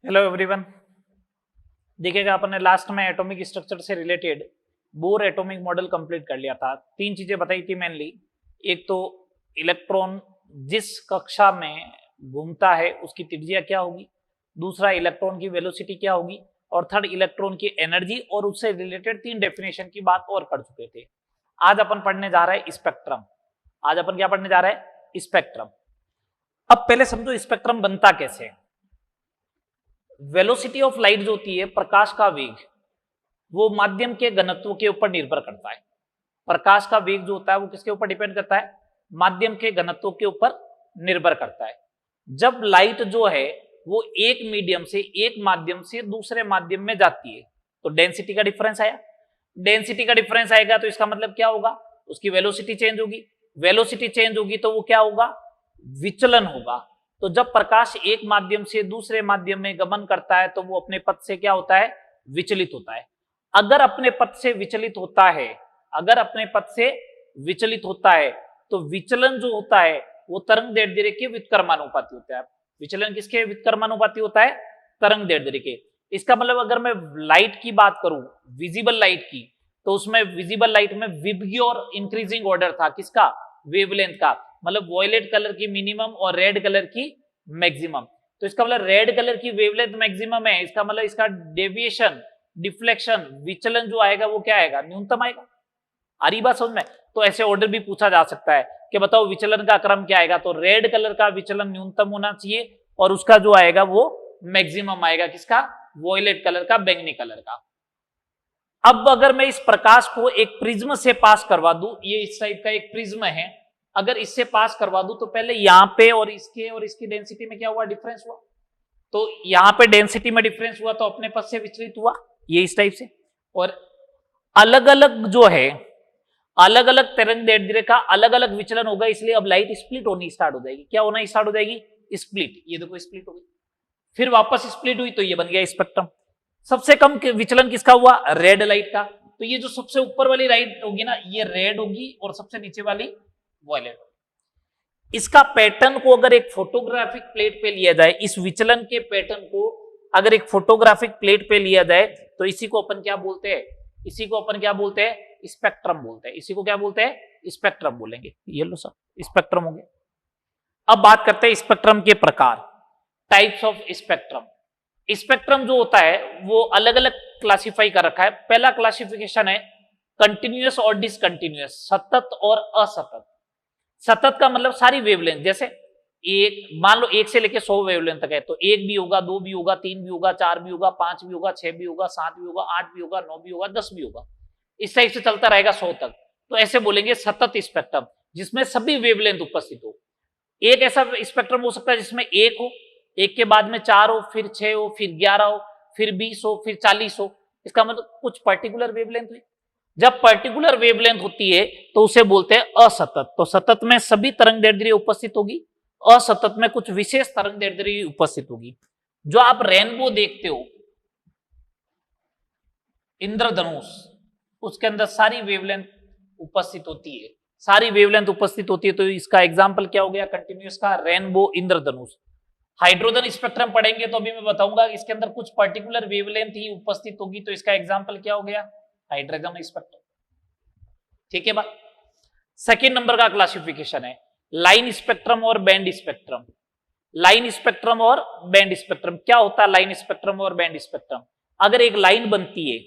Hello everyone. देखिएगा, अपन ने last में एटॉमिक स्ट्रक्चर से related bore atomic model complete कर लिया था। तीन चीजें बताई थी मेनली। एक तो इलेक्ट्रॉन जिस कक्षा में घूमता है उसकी त्रिज्या क्या होगी, दूसरा इलेक्ट्रॉन की वेलोसिटी क्या होगी, और थर्ड इलेक्ट्रॉन की एनर्जी, और उससे रिलेटेड तीन डेफिनेशन की बात और कर चुके थे। आज अपन पढ़ने जा रहे हैं स्पेक्ट्रम। आज अपन क्या पढ़ने जा रहे हैं? स्पेक्ट्रम। अब पहले समझो स्पेक्ट्रम बनता कैसे है। वेलोसिटी ऑफ लाइट जो होती है, प्रकाश का वेग, वो माध्यम के घनत्व के ऊपर निर्भर करता है। प्रकाश का वेग जो होता है वो किसके ऊपर डिपेंड करता है? माध्यम के घनत्व के ऊपर निर्भर करता है। जब लाइट जो है वो एक मीडियम से, एक माध्यम से दूसरे माध्यम में जाती है तो डेंसिटी का डिफरेंस आया। डेंसिटी का डिफरेंस आएगा तो इसका मतलब क्या होगा? उसकी वेलोसिटी चेंज होगी। वेलोसिटी चेंज होगी तो वो क्या होगा? विचलन होगा। तो जब प्रकाश एक माध्यम से दूसरे माध्यम में गमन करता है तो वो अपने पथ से क्या होता है? विचलित होता है। अगर अपने पथ से विचलित होता है, अगर अपने पथ से विचलित होता है तो विचलन जो होता है वो तरंग दैर्ध्य के व्युत्क्रमानुपाती होता है। विचलन किसके व्युत्क्रमानुपाती होता है? तरंग दैर्ध्य के। इसका मतलब अगर मैं लाइट की बात करूं, विजिबल लाइट की, तो उसमें विजिबल लाइट में विबग्य और इंक्रीजिंग ऑर्डर था। किसका? वेवलेंथ का। मतलब वॉयलेट कलर की मिनिमम और रेड कलर की मैक्सिमम। तो इसका मतलब रेड कलर की वेवलेंथ मैक्सिमम है, इसका मतलब इसका डेविएशन, डिफ्लेक्शन, विचलन जो आएगा वो क्या आएगा? न्यूनतम आएगा। आ रही बात समझ में? तो ऐसे ऑर्डर भी पूछा जा सकता है कि बताओ विचलन का क्रम क्या आएगा, तो रेड कलर का विचलन न्यूनतम होना चाहिए और उसका जो आएगा वो मैक्सिमम आएगा। किसका? वॉयलेट कलर का, बैंगनी कलर का। अब अगर मैं इस प्रकाश को एक प्रिज्म से पास करवा दूं, ये इस टाइप का एक प्रिज्म है, अगर इससे पास करवा दूं तो पहले यहां पे और इसकी डेंसिटी में क्या हुआ? डिफरेंस हुआ। तो यहां पे डेंसिटी में डिफरेंस हुआ तो अपने पथ से विचलित हुआ, ये इस टाइप से। और अलग अलग जो है, अलग अलग तरंग दैर्ध्य का अलग अलग विचलन होगा, इसलिए अब लाइट स्प्लिट होनी स्टार्ट हो जाएगी। क्या होना स्टार्ट हो जाएगी? स्प्लिट। ये देखो स्प्लिट हो गई, फिर वापस स्प्लिट हुई तो ये बन गया स्पेक्ट्रम। सबसे कम विचलन किसका हुआ? रेड लाइट का। तो ये जो सबसे ऊपर वाली लाइट होगी ना, ये रेड होगी और सबसे नीचे वाली वॉयलेट होगी। इसका पैटर्न को अगर एक फोटोग्राफिक प्लेट पे लिया जाए, इस विचलन के पैटर्न को अगर एक फोटोग्राफिक प्लेट पे लिया जाए तो इसी को अपन क्या बोलते हैं? इसी को अपन क्या बोलते हैं? स्पेक्ट्रम बोलते हैं। इसी को क्या बोलते हैं? स्पेक्ट्रम बोलेंगे। ये लो सब स्पेक्ट्रम हो गया। अब बात करते हैं स्पेक्ट्रम के प्रकार, टाइप्स ऑफ स्पेक्ट्रम। स्पेक्ट्रम जो होता है वो अलग अलग क्लासिफाई कर रखा है। पहला क्लासिफिकेशन है कंटिन्यूअस और डिसकंटिन्यूअस, सतत और असतत। सतत का मतलब सारी वेवलेंथ, जैसे एक मान लो 1 से लेके 100 वेवलेंथ तक है, तो 1 भी होगा, 2 भी होगा, 3 भी होगा, 4 भी होगा, 5 भी होगा, 6 भी होगा, 7 भी होगा, 8 भी होगा, 9 भी होगा, 10 भी होगा। इस टाइप से चलता रहेगा 100 तक। तो ऐसे बोलेंगे सतत स्पेक्ट्रम, जिसमें सभी वेवलेंथ उपस्थित हो। एक ऐसा स्पेक्ट्रम हो सकता है जिसमें एक हो, एक के बाद में 4 हो, फिर 6 हो, फिर 11 हो, फिर 20 हो, फिर 40 हो। इसका मतलब कुछ पर्टिकुलर वेवलेंथ हुई। जब पर्टिकुलर वेवलेंथ होती है तो उसे बोलते हैं असतत। तो सतत में सभी तरंग दैर्ध्य उपस्थित होगी, असतत में कुछ विशेष तरंग दैर्ध्य उपस्थित होगी। जो आप रेनबो देखते हो, इंद्रधनुष, उसके अंदर सारी वेवलेंथ उपस्थित होती है, सारी वेवलेंथ उपस्थित होती है। तो इसका एग्जांपल क्या हो गया? कंटिन्यूअस का रेनबो, इंद्रधनुष। हाइड्रोजन स्पेक्ट्रम पढ़ेंगे तो अभी मैं बताऊंगा इसके अंदर कुछ पर्टिकुलर वेवलेंथ ही उपस्थित होगी, तो इसका एग्जांपल क्या हो गया? Hydrogen spectrum. ठीक है बात। सेकेंड नंबर का क्लासिफिकेशन है लाइन स्पेक्ट्रम और बैंड स्पेक्ट्रम। लाइन स्पेक्ट्रम और बैंड स्पेक्ट्रम क्या होता है? लाइन स्पेक्ट्रम और बैंड स्पेक्ट्रम, अगर एक लाइन बनती है,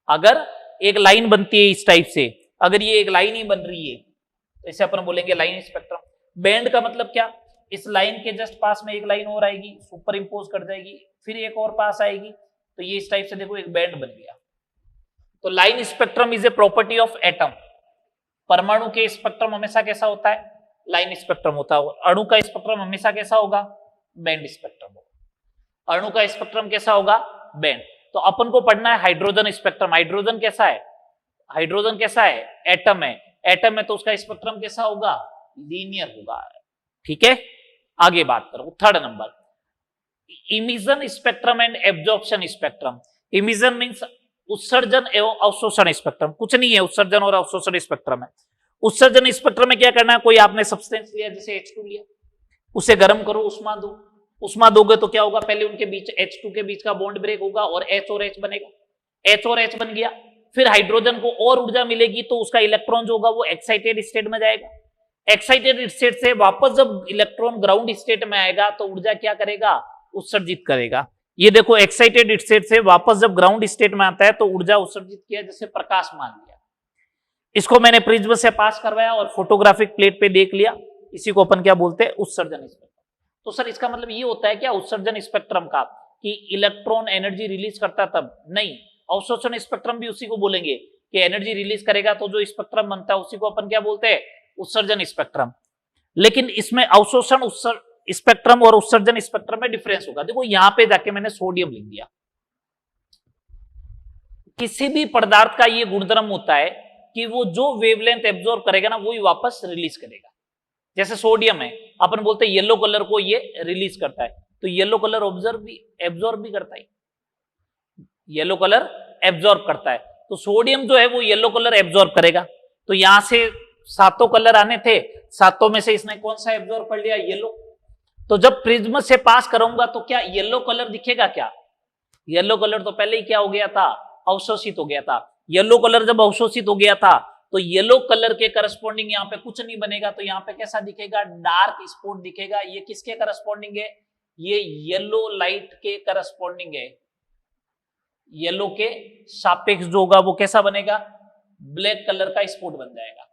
अगर एक लाइन बनती है इस टाइप से, अगर ये एक लाइन ही बन रही है तो इसे अपन बोलेंगे लाइन स्पेक्ट्रम। बैंड का मतलब क्या? इस लाइन के जस्ट पास में एक लाइन और आएगी, सुपर इंपोज कर जाएगी, फिर एक और पास आएगी, तो ये इस टाइप से देखो एक बैंड बन गया। तो line spectrum is a property of atom. परमाणु के स्पेक्ट्रम हमेशा कैसा होता है? लाइन स्पेक्ट्रम होता है। अणु का स्पेक्ट्रम हमेशा कैसा होगा? बैंड स्पेक्ट्रम होगा। अणु का स्पेक्ट्रम कैसा होगा? बैंड। तो अपन को पढ़ना है हाइड्रोजन स्पेक्ट्रम। हाइड्रोजन कैसा है? हाइड्रोजन कैसा है? एटम है। एटम है तो उसका स्पेक्ट्रम कैसा होगा? लीनियर होगा। ठीक है, आगे बात करो। Third number, emission spectrum and absorption spectrum. Emission means उत्सर्जन एवं अवशोषण स्पेक्ट्रम। कुछ नहीं है, उत्सर्जन और अवशोषण स्पेक्ट्रम है। उत्सर्जन स्पेक्ट्रम में क्या करना है? कोई आपने सब्सटेंस लिया, जैसे H2 लिया, उसे गर्म करो, उष्मा दो, उष्मा दोगे तो क्या होगा, पहले उनके बीच H2 के बीच का बॉन्ड ब्रेक होगा और H और H बनेगा, H और H बन गया, फिर हाइड्रोजन को और ऊर्जा मिलेगी तो उसका इलेक्ट्रॉन जो होगा वो एक्साइटेड स्टेट में जाएगा, एक्साइटेड स्टेट से वापस जब इलेक्ट्रॉन ग्राउंड स्टेट में आएगा तो ऊर्जा क्या करेगा, उत्सर्जित करेगा। ये देखो एक्साइटेड स्टेट से वापस जब ग्राउंड स्टेट में आता है तो ऊर्जा उत्सर्जित किया, जैसे प्रकाश मान लिया। इसको मैंने प्रिज्म से पास करवाया और फोटोग्राफिक प्लेट पे देख लिया, इसी को अपन क्या बोलते हैं, उत्सर्जन स्पेक्ट्रम। तो सर इसका मतलब ये होता है क्या उत्सर्जन स्पेक्ट्रम का कि इलेक्ट्रॉन एनर्जी रिलीज करता तब, नहीं, अवशोषण स्पेक्ट्रम भी उसी को बोलेंगे कि एनर्जी रिलीज करेगा तो जो स्पेक्ट्रम बनता है उसी को अपन क्या बोलते हैं, उत्सर्जन स्पेक्ट्रम। लेकिन इसमें अवशोषण स्पेक्ट्रम और उत्सर्जन स्पेक्ट्रम में डिफरेंस होगा। देखो यहां पे जाके मैंने सोडियम लिख दिया। किसी भी पदार्थ का ये गुणधर्म होता है कि वो जो वेवलेंथ एब्जॉर्ब करेगा ना वही वापस रिलीज करेगा। जैसे सोडियम है, अपन बोलते हैं येलो कलर को ये रिलीज करता है, तो येलो कलर एब्जॉर्ब भी करता है, येलो कलर एब्जॉर्ब करता है, तो सोडियम जो है वो येलो कलर एब्जॉर्ब करेगा। तो यहां से सातों कलर आने थे, सातों में से इसने कौन सा एब्जॉर्ब कर लिया, येलो। तो जब प्रिज्म से पास करूंगा तो क्या येलो कलर दिखेगा, क्या येलो कलर तो पहले ही क्या हो गया था, अवशोषित हो गया था। येलो कलर जब अवशोषित हो गया था तो येलो कलर के करस्पॉन्डिंग यहाँ पे कुछ नहीं बनेगा, तो यहाँ पे कैसा दिखेगा, डार्क स्पॉट दिखेगा। ये किसके करस्पॉन्डिंग है, ये येलो लाइट के करस्पॉन्डिंग है। येलो के सापेक्ष जो होगा वो कैसा बनेगा, ब्लैक कलर का स्पॉट बन जाएगा।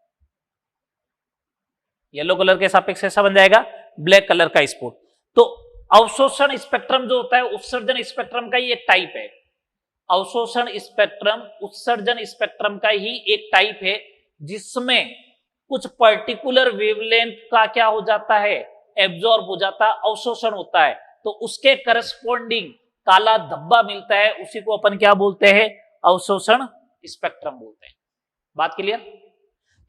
येलो कलर के सापेक्ष कैसा बन जाएगा, ब्लैक कलर का स्पॉट। तो अवशोषण स्पेक्ट्रम जो होता है उत्सर्जन स्पेक्ट्रम का ही एक टाइप है। अवशोषण स्पेक्ट्रम उत्सर्जन स्पेक्ट्रम का ही एक टाइप है, जिसमें कुछ पर्टिकुलर वेवलेंथ का क्या हो जाता है, एब्जॉर्ब हो जाता है, अवशोषण होता है, तो उसके करस्पॉन्डिंग काला धब्बा मिलता है, उसी को अपन क्या बोलते हैं, अवशोषण स्पेक्ट्रम बोलते हैं। बात क्लियर।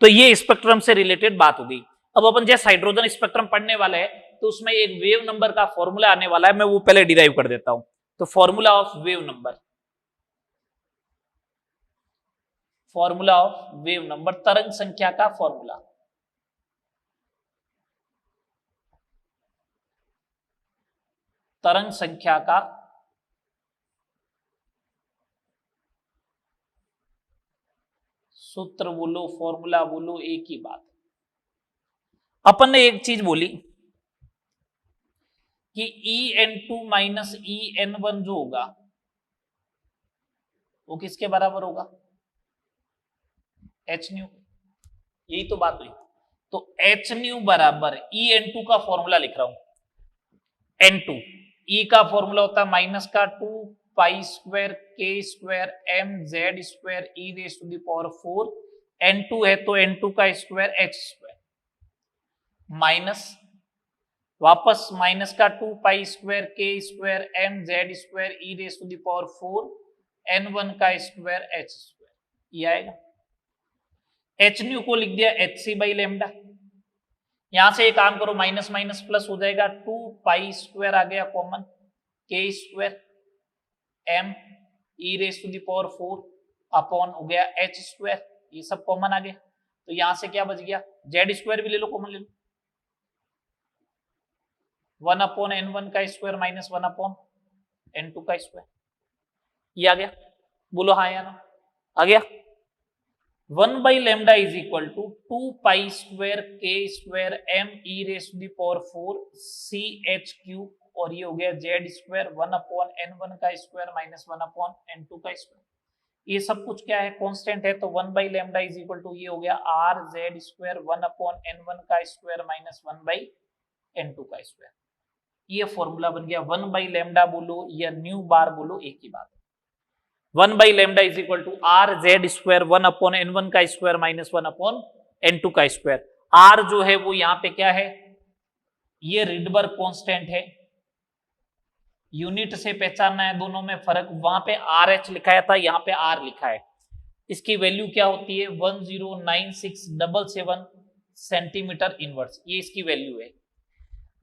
तो ये स्पेक्ट्रम से रिलेटेड बात होगी। अब अपन जैसे हाइड्रोजन स्पेक्ट्रम पढ़ने वाले हैं तो उसमें एक वेव नंबर का फॉर्मूला आने वाला है, मैं वो पहले डिराइव कर देता हूं। तो formula of wave number, formula of wave number, तरंग संख्या का फॉर्मूला। तरंग संख्या का सूत्र बोलो, फॉर्मूला बोलो, एक ही बात। अपन ने एक चीज बोली कि En2 माइनस En1 जो होगा वो किसके बराबर होगा, h न्यू। यही तो बात हुई। तो h न्यू बराबर En2 का फॉर्मूला लिख रहा हूं, N2 E का फॉर्मूला होता है माइनस का 2 pi square k square m z square e raise to the power 4। N2 है तो N2 का स्क्वायर h स्क्वायर माइनस वापस माइनस का 2 pi square k square m z square e raise to the power 4 N1 का square h square, ये आएगा। h new को लिख दिया hc बाई लेमडा। यहां से एक काम करो, माइनस माइनस प्लस हो जाएगा, 2 पाई स्क्वायर आ गया common, k square m e raise to the power 4 upon हो गया h स्क्वायर, ये सब कॉमन आ गया। तो यहां से क्या बच गया, z स्क्वायर भी ले लो, कॉमन ले लो, 1 अपॉन n1 का स्क्वायर माइनस 1 अपॉन n2 का स्क्वायर, ये आ गया। बोलो हाँ या ना, आ गया। 1 by lambda is equal to 2 pi square k square m e raise to the power 4 c h cube, और ये हो गया z स्क्वायर 1 अपॉन n1 का स्क्वायर माइनस 1 अपॉन n2 का स्क्वायर। ये सब कुछ क्या है, कांस्टेंट है, तो 1 by lambda is equal to ये हो गया r z square 1 upon n1 का स्क्वायर माइनस 1 बाई n2 का स्क्वायर। ये फॉर्मूला बन गया। 1 बाई लेमडा बोलो या न्यू बार बोलो, एक ही बात है। 1 by lambda is equal to R Z square 1 upon n1 का स्क्वायर माइनस 1 अपॉन n2 का स्क्वायर। आर जो है वो यहां पे क्या है, ये रिडबर्ग कांस्टेंट है, यूनिट से पहचानना है, दोनों में फर्क। वहां पे आर एच लिखाया था, यहाँ पे आर लिखा है। इसकी वैल्यू क्या होती है, 109677 सेंटीमीटर इनवर्स, ये इसकी वैल्यू है।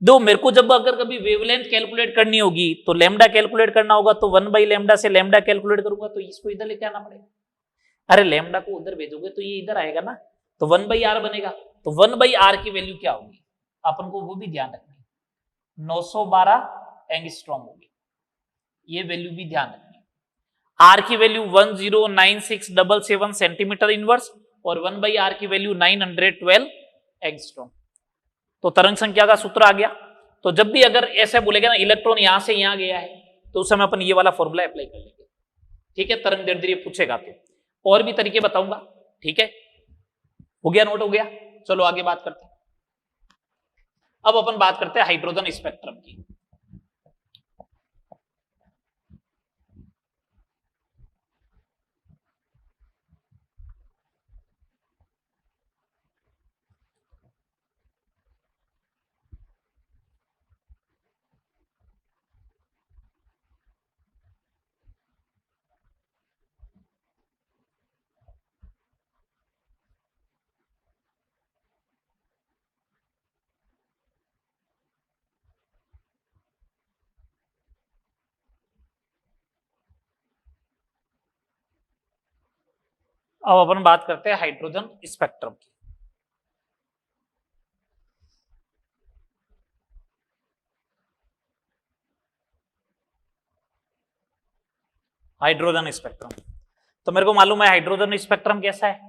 दो मेरे को जब अगर कभी वेवलेंथ कैलकुलेट करनी होगी तो लेमडा कैलकुलेट करना होगा, तो 1 बाई लेमडा से लेमडा कैलकुलेट करूंगा तो इसको इधर लेके आना पड़ेगा। अरे लेमडा को उधर भेजोगे तो ये इधर आएगा ना, तो 1 बाई आर बनेगा। तो 1 बाई आर की वैल्यू क्या होगी, अपन को वो भी ध्यान रखना है, 912 एंगस्ट्रॉम होगी। ये वैल्यू भी ध्यान रखनी। आर की वैल्यू 109677 सेंटीमीटर इनवर्स और 1/r की वैल्यू 912 एंगस्ट्रॉम। तो तरंग संख्या का सूत्र आ गया। तो जब भी अगर ऐसे बोलेगा ना इलेक्ट्रॉन यहां से यहां गया है तो उस समय अपन ये वाला फॉर्मूला अप्लाई कर लेंगे। ठीक है, तरंग दैर्ध्य पूछेगा तो और भी तरीके बताऊंगा। ठीक है, हो गया, नोट हो गया। चलो आगे बात करते हैं। अब अपन बात करते हैं हाइड्रोजन स्पेक्ट्रम की। अब अपन बात करते हैं हाइड्रोजन स्पेक्ट्रम की। हाइड्रोजन स्पेक्ट्रम, तो मेरे को मालूम है हाइड्रोजन स्पेक्ट्रम कैसा है।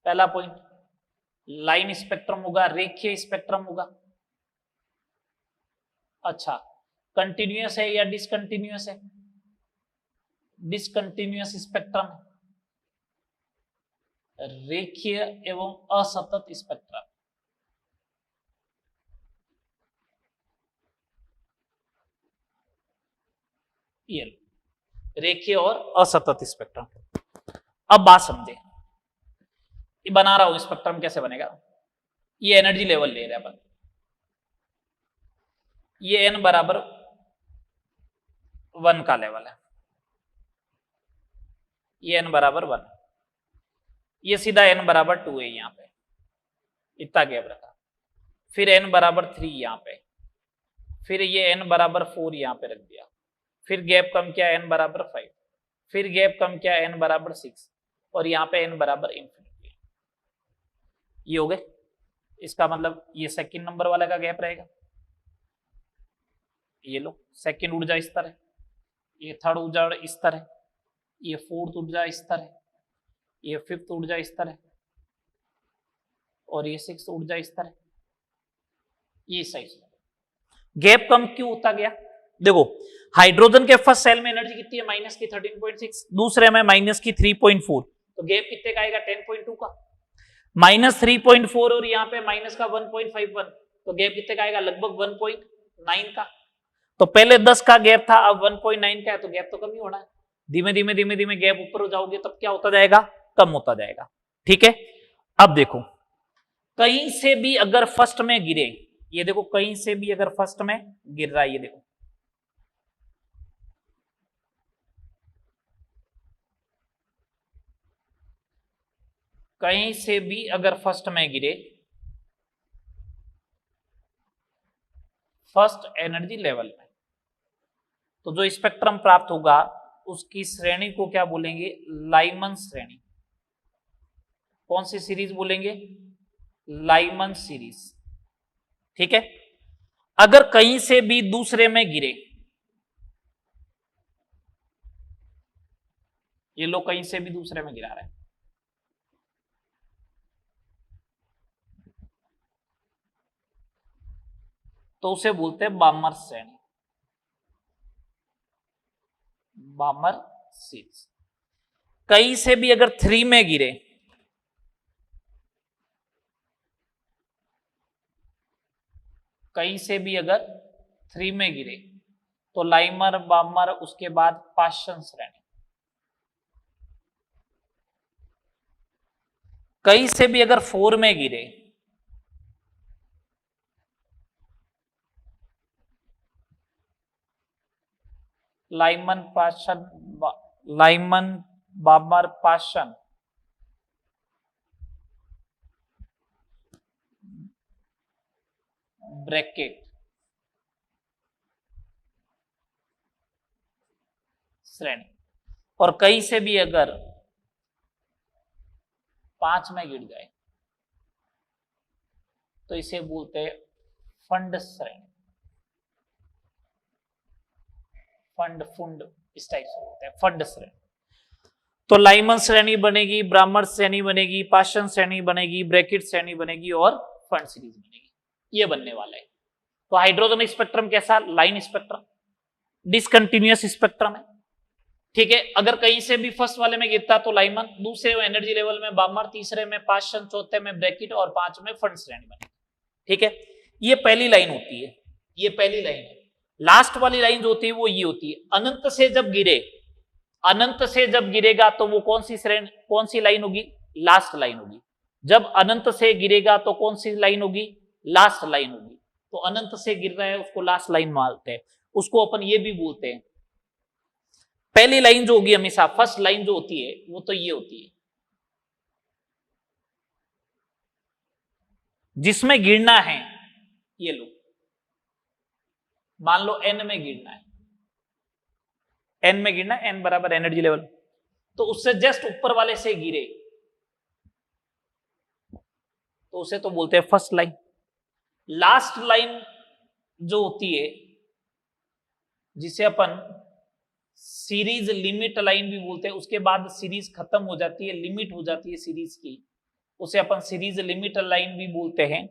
पहला पॉइंट, लाइन स्पेक्ट्रम होगा, रेखीय स्पेक्ट्रम होगा। अच्छा, कंटिन्यूअस है या डिसकंटिन्यूअस है? डिसकंटिन्यूअस स्पेक्ट्रम, रेखीय एवं असतत स्पेक्ट्रम। ये रेखीय और असतत स्पेक्ट्रम। अब बात समझे, ये बना रहा हूं स्पेक्ट्रम कैसे बनेगा। ये एनर्जी लेवल ले रहे हैं अपन, ये n बराबर 1 का लेवल है, ये n बराबर 1, ये सीधा n बराबर 2 है यहां पे, इतना गैप रखा। फिर n बराबर 3 यहां पे, फिर ये n बराबर 4 यहां पे रख दिया, फिर गैप कम किया n बराबर 5, फिर गैप कम किया n बराबर 6 और यहां पे n बराबर इंफिनिटी। ये हो गए। इसका मतलब ये सेकंड नंबर वाला का गैप रहेगा। ये लो, सेकंड ऊर्जा स्तर है, ये थर्ड ऊर्जा स्तर है, ये फोर्थ ऊर्जा स्तर है, ये फिफ्थ ऊर्जा स्तर है और ये सिक्स्थ ऊर्जा स्तर है। ये सही गैप कम क्यों होता गया? देखो, हाइड्रोजन के फर्स्ट सेल में एनर्जी कितनी है? माइनस की 13.6, दूसरे में माइनस की 3.4, तो गैप कितने का आएगा? 10.2 का। माइनस 3.4 और यहाँ पे माइनस का 1.51, तो गैप कितने का आएगा? लगभग 1.9 का। तो पहले 10 का गैप था, अब 1.9 का है, तो गैप तो कम ही होना है। धीमे धीमे धीमे धीमे गैप ऊपर हो जाओगे तब क्या होता जाएगा? कम होता जाएगा। ठीक है, अब देखो, कहीं से भी अगर फर्स्ट में गिरे, ये देखो कहीं से भी अगर फर्स्ट में गिर रहा है, ये देखो कहीं से भी अगर फर्स्ट में गिरे, फर्स्ट एनर्जी लेवल में, तो जो स्पेक्ट्रम प्राप्त होगा उसकी श्रेणी को क्या बोलेंगे? लाइमन श्रेणी। कौन सी सीरीज बोलेंगे? Lyman series. ठीक है, अगर कहीं से भी दूसरे में गिरे, ये लोग कहीं से भी दूसरे में गिरा रहे हैं, तो उसे बोलते हैं बामर श्रेणी, बामर सीरीज। कहीं से भी अगर 3 में गिरे, कहीं से भी अगर 3 में गिरे तो लाइमर, बामर, उसके बाद पाशन श्रेणी। कहीं से भी अगर 4 में गिरे, Lyman, Paschen, Lyman, बामर, Paschen, bracket श्रेणी। और कहीं से भी अगर 5 में गिर जाए तो इसे बोलते हैं फंड श्रेणी। फंड फुंड इस टाइप से होता है, फंड श्रेणी। तो लाइमन श्रेणी बनेगी, ब्राह्मण श्रेणी बनेगी, पाशन श्रेणी बनेगी, ब्रैकेट श्रेणी बनेगी और फंड सीरीज बनेगी, ये बनने वाला है। तो हाइड्रोजन स्पेक्ट्रम कैसा, लाइन स्पेक्ट्रम, डिसकंटिन्यूअस स्पेक्ट्रम है, ठीक है। अगर कहीं से भी फर्स्ट वाले में गिरता तो लाइमन, दूसरे एनर्जी लेवल में बामर, तीसरे में पाशन, चौथे में ब्रैकेट और पांचवें में फंड श्रेणी बनेगी, ठीक है। ये पहली लाइन होती है, ये पहली लाइन है। लास्ट वाली लाइन जो होती है वो ये होती है, अनंत से जब गिरे, अनंत से जब गिरेगा तो वो कौन सी श्रेणी, कौन सी लाइन होगी, लास्ट लाइन होगी। जब अनंत से गिरेगा तो कौन सी लाइन होगी, लास्ट लाइन होगी। तो अनंत से गिर रहा है उसको लास्ट लाइन मानते हैं, उसको अपन ये भी बोलते हैं। पहली लाइन जो होगी हमेशा, फर्स्ट लाइन जो होती है वो तो ये होती है, जिसमें गिरना है, ये लो मान लो एन में गिरना है, एन में गिरना, एन बराबर एनर्जी लेवल, तो उससे जस्ट ऊपर वाले से गिरे तो उसे तो बोलते हैं फर्स्ट लाइन। लास्ट लाइन जो होती है जिसे अपन सीरीज लिमिट लाइन भी बोलते हैं, उसके बाद सीरीज खत्म हो जाती है, लिमिट हो जाती है सीरीज की, उसे अपन सीरीज लिमिट लाइन भी बोलते हैं।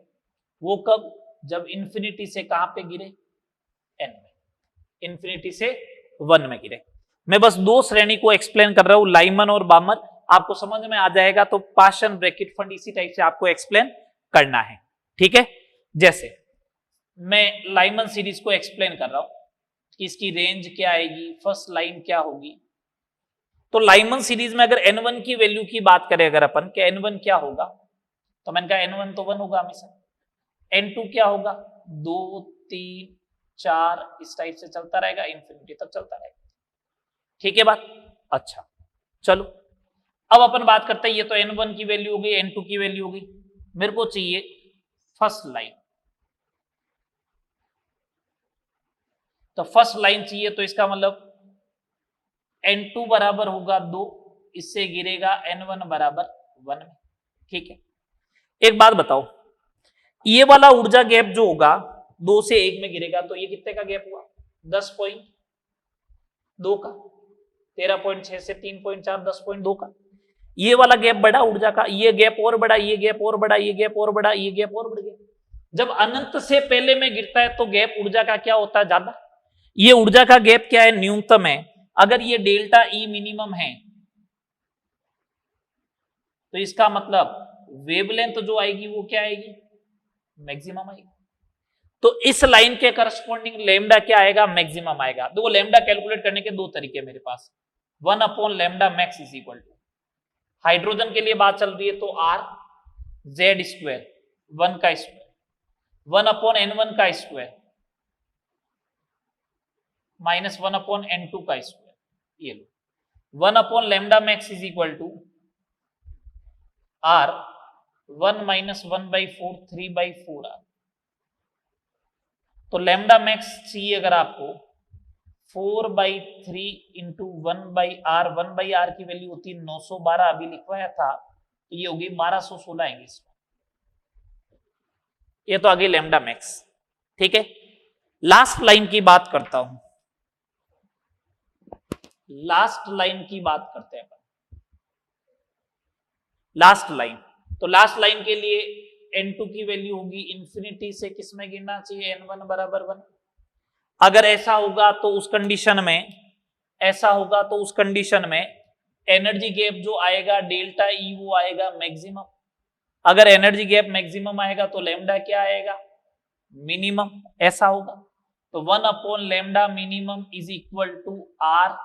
वो कब, जब इंफिनिटी से कहां पे गिरे, एन में, इंफिनिटी से 1 में गिरे। मैं बस दो श्रेणी को एक्सप्लेन कर रहा हूं, लाइमन और बामर, आपको समझ में आ जाएगा। तो पाशन, ब्रैकेट, फंड इसी टाइप से आपको एक्सप्लेन करना है, ठीक है। जैसे मैं लाइमन सीरीज को एक्सप्लेन कर रहा हूं कि इसकी रेंज क्या आएगी, फर्स्ट लाइन क्या होगी। तो लाइमन सीरीज में अगर n1 की वैल्यू की बात करें अगर अपन कि n1 क्या होगा, तो मैंने कहा n1 तो 1 होगा हमेशा, n2 क्या होगा 2 3 4 इस टाइप से चलता रहेगा, इंफिनिटी तक चलता रहेगा, ठीक है बात। अच्छा चलो अब अपन बात करते हैं, ये तो n1 की वैल्यू होगी, n2 की वैल्यू होगी, मेरे को चाहिए फर्स्ट लाइन। तो फर्स्ट लाइन चाहिए, तो इसका मतलब n2 बराबर होगा 2, इससे गिरेगा n1 बराबर 1 में, ठीक है। एक बात बताओ, ये वाला ऊर्जा गैप जो होगा 2 से 1 में गिरेगा, तो ये कितने का गैप हुआ, 10.2 का, 13.6 से 3.4, 10.2 का। ये वाला गैप बढ़ा ऊर्जा का, ये गैप और बढ़ा, ये गैप और बढ़ा, ये गैप और बढ़ा, ये गैप और बढ़ गया। जब अनंत से पहले में गिरता है तो गैप ऊर्जा का क्या होता है, ज्यादा। ये ऊर्जा का गैप क्या है, न्यूनतम है। अगर ये डेल्टा ई मिनिमम है तो इसका मतलब वेवलेंथ जो आएगी वो क्या आएगी, मैक्सिमम आएगी। तो इस लाइन के करस्पॉन्डिंग लेमडा क्या आएगा, मैक्सिमम आएगा। देखो लेमडा कैलकुलेट करने के दो तरीके मेरे पास, 1 lambda max is equal to, hydrogen के लिए बात चल रही है तो आर जेड स्क्वायर 1 का स्क्वायर 1/n1 का स्क्वायर माइनस 1/n2 का स्क्वायर, ये लो 1 lambda max is equal to R 1 - 1/4 3/4 R. तो लेमडा मैक्स चाहिए अगर आपको 4/3 इंटू 1/r, 1/r की वैल्यू होती है 912, अभी लिखवाया था, तो ये होगी 1216 आएंगे इसमें। ये तो आगे लेमडा मैक्स, ठीक है। लास्ट लाइन की बात करता हूं, लास्ट लाइन की बात करते हैं, लास्ट लाइन। तो लास्ट लाइन के लिए n2 की वैल्यू होगी इंफिनिटी से किस में गिरना चाहिए, n1 बराबर 1। अगर ऐसा होगा तो उस कंडीशन में, ऐसा होगा तो उस कंडीशन में एनर्जी गैप जो आएगा डेल्टा ई वो आएगा मैक्सिमम। अगर एनर्जी गैप मैक्सिमम आएगा तो लेमडा क्या आएगा, मिनिमम, ऐसा होगा। तो 1 lambda minimum is equal to R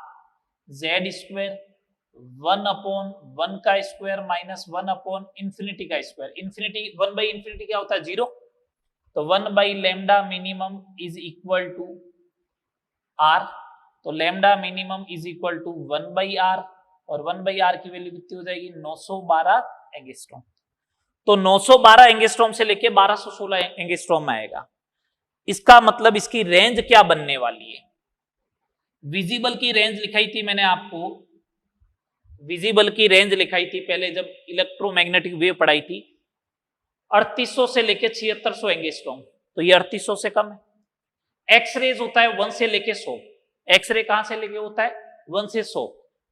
Z square 1/1 का स्क्वायर माइनस 1 इंफिनिटी का स्क्वायर। इंफिनिटी 1/इंफिनिटी क्या होता है, 0। तो 1 lambda minimum is equal to R, तो lambda minimum is equal to 1/r, और 1/r की वैल्यू कितनी हो जाएगी 912 एंगस्ट्रॉम। तो 912 एंगस्ट्रॉम से लेके 1216 एंगस्ट्रॉम में आएगा। इसका मतलब इसकी रेंज क्या बनने वाली है, विजिबल की रेंज लिखाई थी मैंने आपको, विजिबल की रेंज लिखाई थी पहले जब इलेक्ट्रोमैग्नेटिक वेव पढ़ाई थी, 3800 से लेके 7600 एंगस्ट्रॉम, तो ये 3800 से कम है। एक्स रेज होता है 1 से लेके 100, एक्सरे कहां से लेके होता है 1 से 100,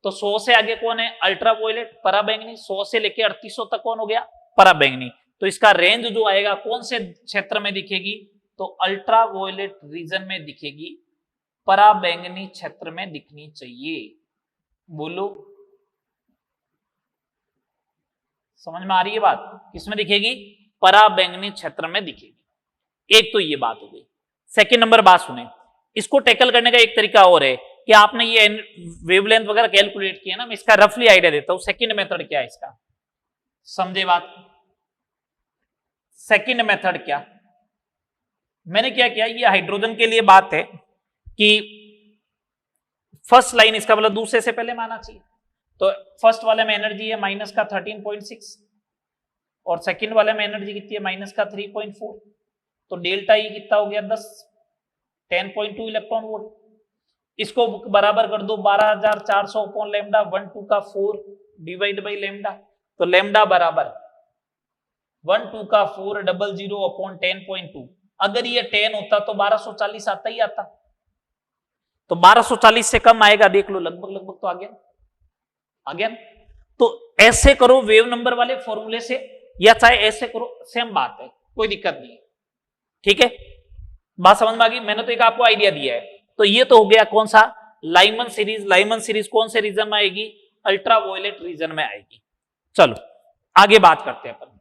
तो 100 से आगे कौन है अल्ट्रावायलेट पराबैंगनी, 100 से लेके 3800 तक कौन हो गया पराबैंगनी। तो इसका रेंज जो आएगा कौन से क्षेत्र में दिखेगी, तो अल्ट्रावायलेट रीजन में दिखेगी, पराबैंगनी क्षेत्र में दिखनी चाहिए। बोलो समझ में आ रही है बात, किसमें दिखेगी पराबैंगनी क्षेत्र में दिखेगी। एक तो ये बात हो गई। सेकंड नंबर बात सुने, इसको टैकल करने का एक तरीका और है कि आपने ये वेवलेंथ वगैरह कैलकुलेट किया ना, मैं इसका रफली आइडिया देता हूं। सेकंड मेथड क्या है इसका, समझे बात। सेकंड मेथड क्या, मैंने क्या किया, ये हाइड्रोजन के लिए बात है कि फर्स्ट लाइन इसका मतलब दूसरे से पहले माना चाहिए, तो फर्स्ट वाले में एनर्जी है माइनस का 13.6 और सेकंड वाले में एनर्जी कितनी है माइनस का 3.4, तो डेल्टा ई कितना हो गया 10.2 इलेक्ट्रॉन वोल्ट। इसको बराबर कर दो 12400 अपॉन लेमडा, 1 2 का 4 डिवाइड बाई लेमडा, तो लेमडा बराबर 1 2 का 400 अपॉन 10.2। अगर ये 10 होता तो 1240 आता ही आता, तो 1240 से कम आएगा, देख लो लगभग लगभग तो आ गया। तो ऐसे करो वेव नंबर वाले फॉर्मूले से, या चाहे ऐसे करो, सेम बात है, कोई दिक्कत नहीं है। ठीक है, बात समझ में आ गई। मैंने तो एक आपको आइडिया दिया है। तो ये तो हो गया कौन सा लाइमन सीरीज। लाइमन सीरीज कौन से रीजन में आएगी, अल्ट्रावायलेट रीजन में आएगी। चलो आगे बात करते हैं अपन।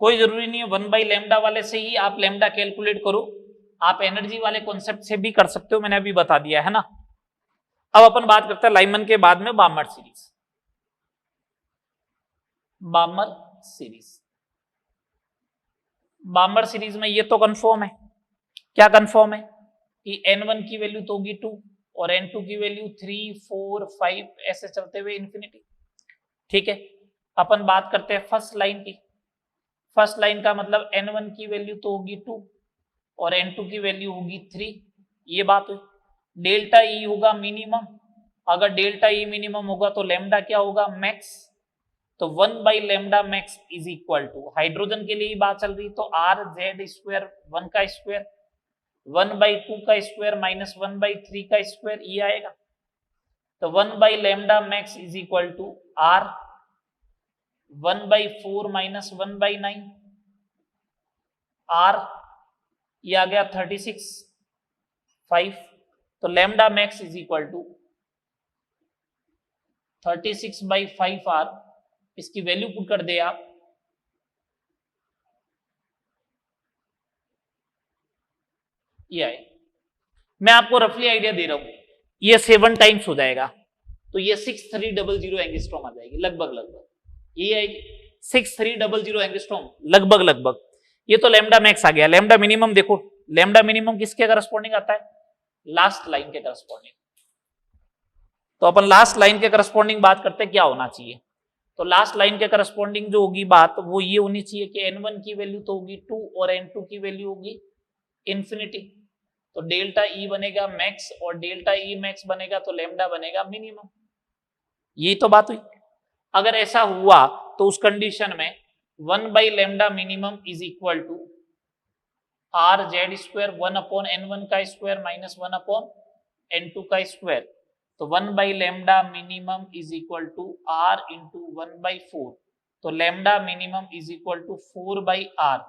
कोई जरूरी नहीं है 1 बाई लेमडा वाले से ही आप लेमडा कैलकुलेट करो, आप एनर्जी वाले कॉन्सेप्ट से भी कर सकते हो, मैंने अभी बता दिया है ना। अब अपन बात करते हैं लाइमन के बाद में बामर सीरीज। बामर सीरीज में ये तो कंफर्म है, क्या कंफर्म है कि n1 की वैल्यू तो होगी 2 और n2 की वैल्यू 3 4 5 ऐसे चलते हुए इंफिनिटी। ठीक है, अपन बात करते हैं फर्स्ट लाइन की। फर्स्ट लाइन का मतलब n1 की वैल्यू तो होगी 2 और n2 की वैल्यू होगी 3, ये बात हुई। डेल्टा ई होगा मिनिमम, अगर डेल्टा ई मिनिमम होगा तो लेमडा क्या होगा मैक्स, तो 1 by lambda max is equal to, hydrogen के लिए ही बात चल रही, तो आर जेड स्क्वायर 1 का स्क्वायर 1 बाई 2 का स्क्वायर माइनस 1 बाई 3 का स्क्वायर, ये आएगा। तो 1 by lambda max is equal to R 1 by 4 minus 1 by 9 R, ये आ गया 36 5, तो lambda max is equal to 36 by 5 R. इसकी वैल्यू पुट कर दे आप, ये आए। मैं आपको रफली आइडिया दे रहा हूं, ये 7 टाइम्स हो जाएगा, तो ये 6300 एंगस्ट्रॉम आ जाएगी लगभग, ये आएगी 6300 एंगस्ट्रॉम लगभग। ये तो लेमडा मैक्स आ गया। लेमडा मिनिमम देखो, लेमडा मिनिमम किसके करस्पॉन्डिंग आता है, लास्ट लाइन के करस्पॉन्डिंग। तो अपन लास्ट लाइन के करस्पॉन्डिंग बात करते हैं क्या होना चाहिए, तो लास्ट लाइन के करस्पॉन्डिंग जो होगी बात वो ये होनी चाहिए कि n1 की वैल्यू तो होगी 2 और n2 की वैल्यू होगी इंफिनिटी, तो डेल्टा ई बनेगा मैक्स और डेल्टा ई मैक्स बनेगा तो लेमडा बनेगा मिनिमम। यही तो बात हुई। अगर ऐसा हुआ तो उस कंडीशन में 1 by lambda minimum is equal to R Z square 1 upon n1 का स्क्वायर माइनस 1 अपॉन n2 का स्क्वायर, तो 1 by lambda minimum is equal to R into 1 by 4, तो lambda minimum is equal to 4 by R,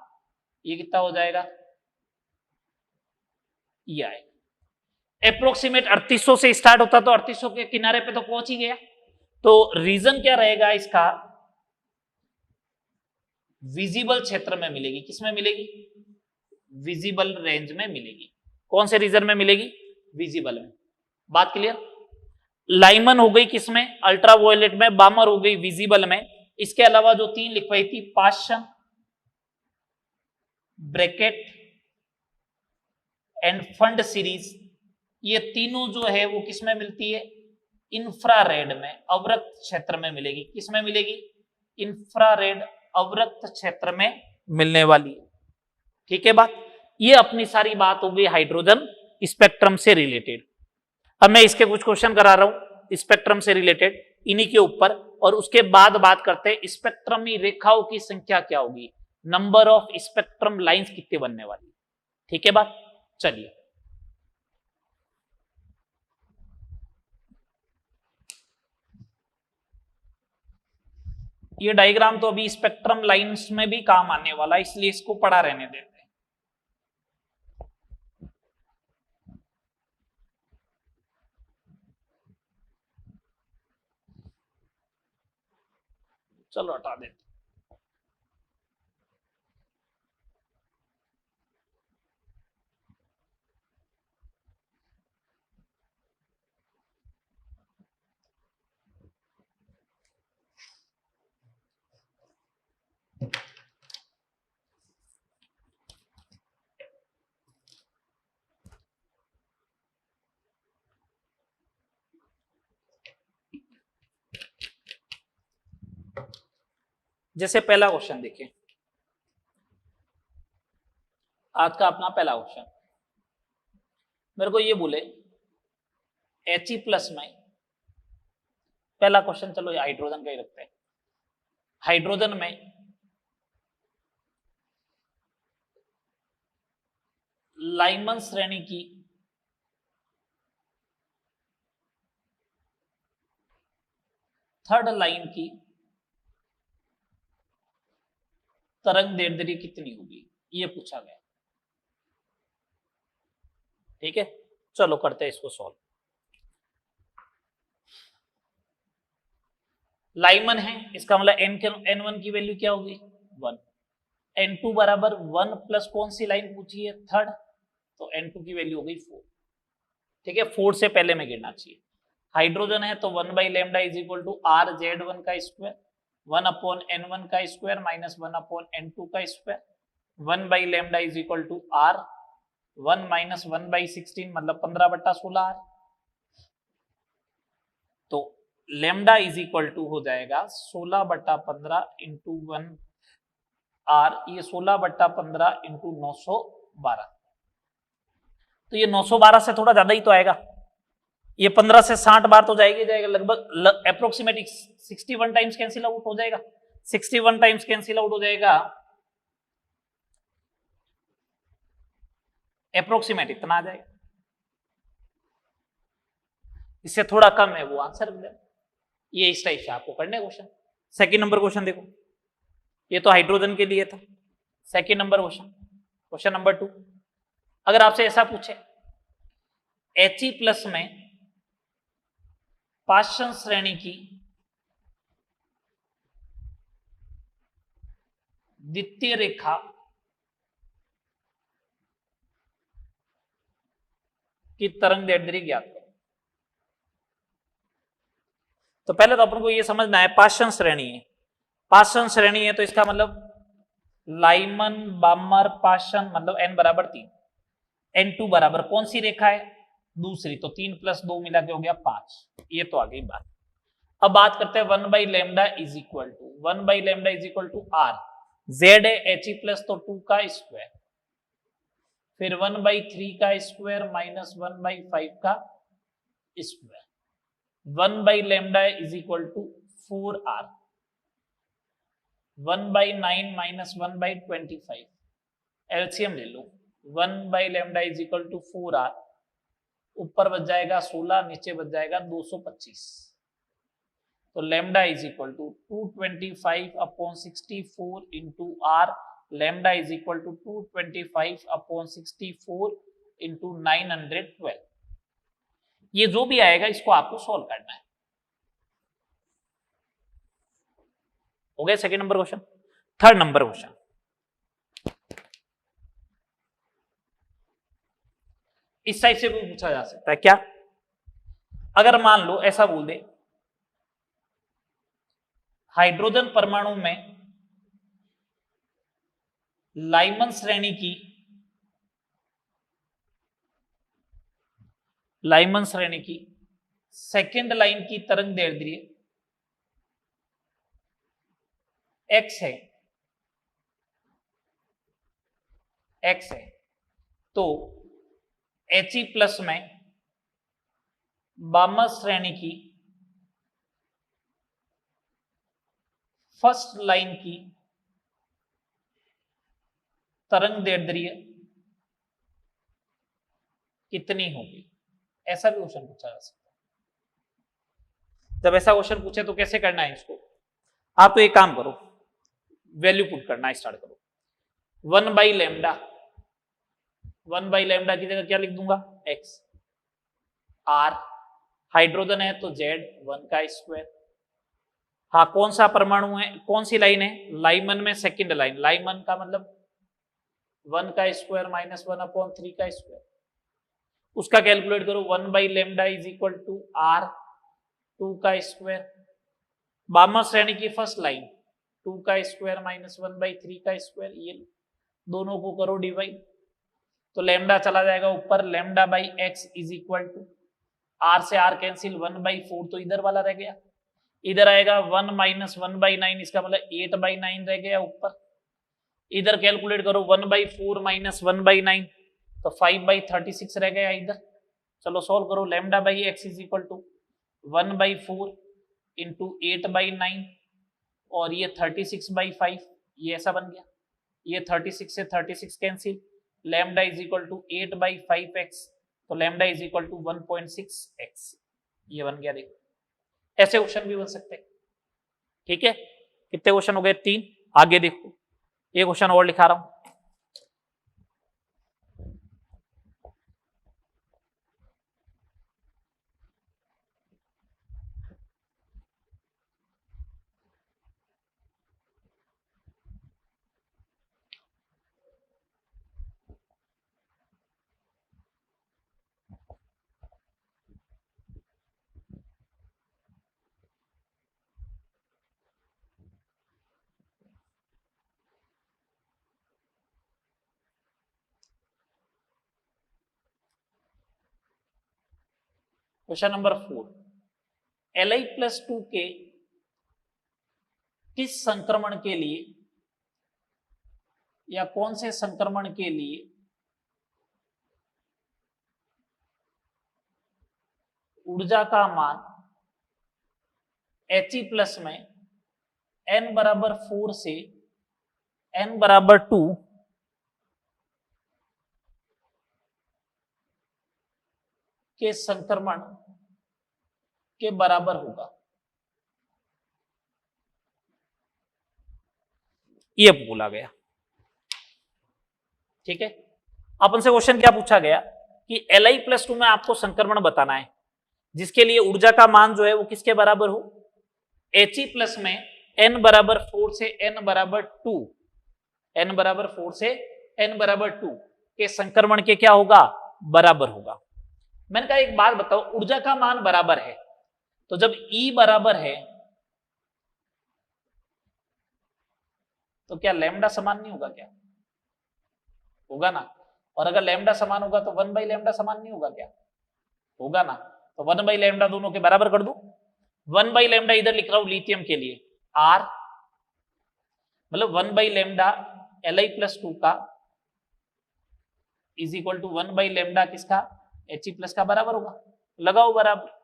ये कितना हो जाएगा, ये आएगा अप्रोक्सीमेट 3800 से स्टार्ट होता तो 3800 के किनारे पे तो पहुंच ही गया। तो रीजन क्या रहेगा इसका, विजिबल क्षेत्र में मिलेगी, किसमें मिलेगी, विजिबल रेंज में मिलेगी। कौन से रीजन में मिलेगी, विजिबल में। बात क्लियर। लाइमन हो गई किसमें, अल्ट्रावायलेट में, बामर हो गई विजिबल में। इसके अलावा जो 3 लिखवाई थी, Paschen, bracket end fund series, ये तीनों जो है वो किसमें मिलती है, इंफ्रारेड में, अवरक्त क्षेत्र में मिलेगी। किसमें मिलेगी, इंफ्रारेड अवरक्त क्षेत्र में मिलने वाली है। ठीक है बात। ये अपनी सारी बात हो गई हाइड्रोजन स्पेक्ट्रम से रिलेटेड। अब मैं इसके कुछ क्वेश्चन करा रहा हूं स्पेक्ट्रम से रिलेटेड, इन्हीं के ऊपर, और उसके बाद बात करते हैं स्पेक्ट्रमी रेखाओं की संख्या क्या होगी, नंबर ऑफ स्पेक्ट्रम लाइंस कितने बनने वाली। ठीक है बात, चलिए ये डायग्राम तो अभी स्पेक्ट्रम लाइंस में भी काम आने वाला है, इसलिए इसको पढ़ा रहने देते हैं। चलो हटा देते हैं। जैसे पहला क्वेश्चन देखिए, आज का अपना पहला क्वेश्चन मेरे को ये बोले He प्लस में, पहला क्वेश्चन चलो ये हाइड्रोजन का ही रखते हैं। हाइड्रोजन में लाइमन श्रेणी की थर्ड लाइन की तरंग दैर्ध्य कितनी होगी, ये पूछा गया। ठीक है, चलो करते हैं इसको सॉल्व। लाइमन है, इसका मतलब N1 की वैल्यू क्या होगी 1, N2 बराबर 1 प्लस कौन सी लाइन पूछी है थर्ड, तो N2 की वैल्यू हो गई 4। ठीक है, 4 से पहले में गिरना चाहिए। हाइड्रोजन है तो 1 by lambda is equal to R Z1 का स्क्वायर, 1 अपॉन N1 का स्क्वायर माइनस 1 अपॉन N2 का square, 1 by lambda is equal to R 1 minus 1 by 16 मतलब 15/16 आर। तो लेमडा इज इक्वल टू हो जाएगा 16/15 इंटू 1 आर, ये 16/15 इंटू 912। तो ये 912 से थोड़ा ज्यादा ही तो आएगा, ये 15 से 60 बार तो जाएगी जाएगा, लगभग अप्रोक्सीमेटली 61 टाइम्स कैंसिल आउट हो जाएगा, 61 टाइम्स कैंसिल आउट हो जाएगा, अप्रोक्सीमेट इतना आ जाएगा। इससे थोड़ा कम है वो आंसर मिलेगा। ये इस टाइप से आपको करने क्वेश्चन। सेकंड नंबर क्वेश्चन देखो, ये तो हाइड्रोजन के लिए था। Second number question, question number 2, अगर आपसे ऐसा पूछे He प्लस में पाषाण श्रेणी की द्वितीय रेखा की तरंग दैर्ध्य ज्ञात करो। तो पहले तो अपन को ये समझना है पाषाण श्रेणी है, पाषाण श्रेणी है तो इसका मतलब लाइमन बामर पाषाण मतलब n बराबर 3, N2 बराबर कौन सी रेखा है दूसरी, तो 3 प्लस 2 मिला के हो गया 5। ये तो आ गई बात। अब बात करते हैं 1 by lambda is equal to 1 by lambda is equal to R, Z है He प्लस तो 2 का स्क्वायर, फिर 1 बाई 3 का स्क्वायर माइनस 1 बाई 5 का square, 1 by lambda is equal to 4 R, 1 by 9 minus 1 by 25, LCM ले लो, 1 by lambda is equal to 4 R, ऊपर बच जाएगा 16 नीचे बच जाएगा 225, तो lambda is equal to 225 upon 64 into R, lambda is equal to 225 upon 64 into 912। ये जो भी आएगा इसको आपको सॉल्व करना है। हो गया second number question. Third number question, इस साइड से भी पूछा जा सकता है क्या, अगर मान लो ऐसा बोल दे हाइड्रोजन परमाणु में लाइमन श्रेणी की सेकेंड लाइन की तरंग दैर्ध्य x है, तो He प्लस में बामर श्रेणी की फर्स्ट लाइन की तरंग दैर्ध्य कितनी होगी, ऐसा भी क्वेश्चन पूछा जा सकता है। जब ऐसा क्वेश्चन पूछे तो कैसे करना है इसको, आप तो एक काम करो, वैल्यू पुट करना स्टार्ट करो। 1/λ, 1/λ की जगह क्या लिख दूंगा, x। r हाइड्रोजन है तो z 1 का स्क्वायर। हाँ, कौन सा परमाणु है, कौन सी लाइन है, लाइमन में सेकंड लाइन, लाइमन का मतलब 1 का स्क्वायर माइनस 1/3 का स्क्वायर, उसका कैलकुलेट करो। 1/λ इज इक्वल टू r 2 का स्क्वायर। बामा श्रेणी की फर्स्ट लाइन 2 का स्क्वायर माइनस 1/3 का स्क्वायर, ये दोनों को करो डिवाइड, तो लैम्डा चला जाएगा ऊपर, λ/x is equal to r से r कैंसिल 1/4, तो इधर वाला रह गया, इधर आएगा 1 माइनस 1/9, इसका मतलब 8/9 रह गया ऊपर। इधर कैलकुलेट करो 1/4 माइनस 1/9, तो 5/36 रह गया इधर। चलो सॉल्व करो, λ/x is equal to 1/4 into 8/9 और ये 36/5, ये ऐसा बन गया। ये 36 से 36 cancel, lambda is equal to 8/5x, तो lambda is equal to 1.6x, ये बन गया। देखो ऐसे क्वेश्चन भी बन सकते हैं, ठीक है। कितने क्वेश्चन हो गए, 3। आगे देखो, ये क्वेश्चन और लिखा रहा हूं। क्वेश्चन नंबर 4, Li+2 के किस संक्रमण के लिए या कौन से संक्रमण के लिए ऊर्जा का मान He+ में n बराबर 4 से n बराबर 2 के संक्रमण के बराबर होगा, ये बोला गया, ठीक है। अपन से क्वेश्चन क्या पूछा गया कि Li+2 में आपको संक्रमण बताना है, जिसके लिए ऊर्जा का मान जो है वो किसके बराबर हो, He+ में n बराबर 4 से n बराबर 2, n बराबर 4 से n बराबर 2 के संक्रमण के क्या होगा, बराबर होगा। मैंने कहा एक बात बताओ, ऊर्जा का मान बराबर है तो जब E बराबर है तो क्या लैम्डा समान नहीं होगा, क्या होगा ना। और अगर लैम्डा समान होगा तो 1/λ समान नहीं होगा, क्या होगा ना। तो 1/λ दोनों के बराबर कर दो। 1/λ इधर लिख रहा हूं लिथियम के लिए R, मतलब 1/λ Li+2 का इज इक्वल टू 1/λ किसका, He+ का बराबर होगा। लगाओ बराबर,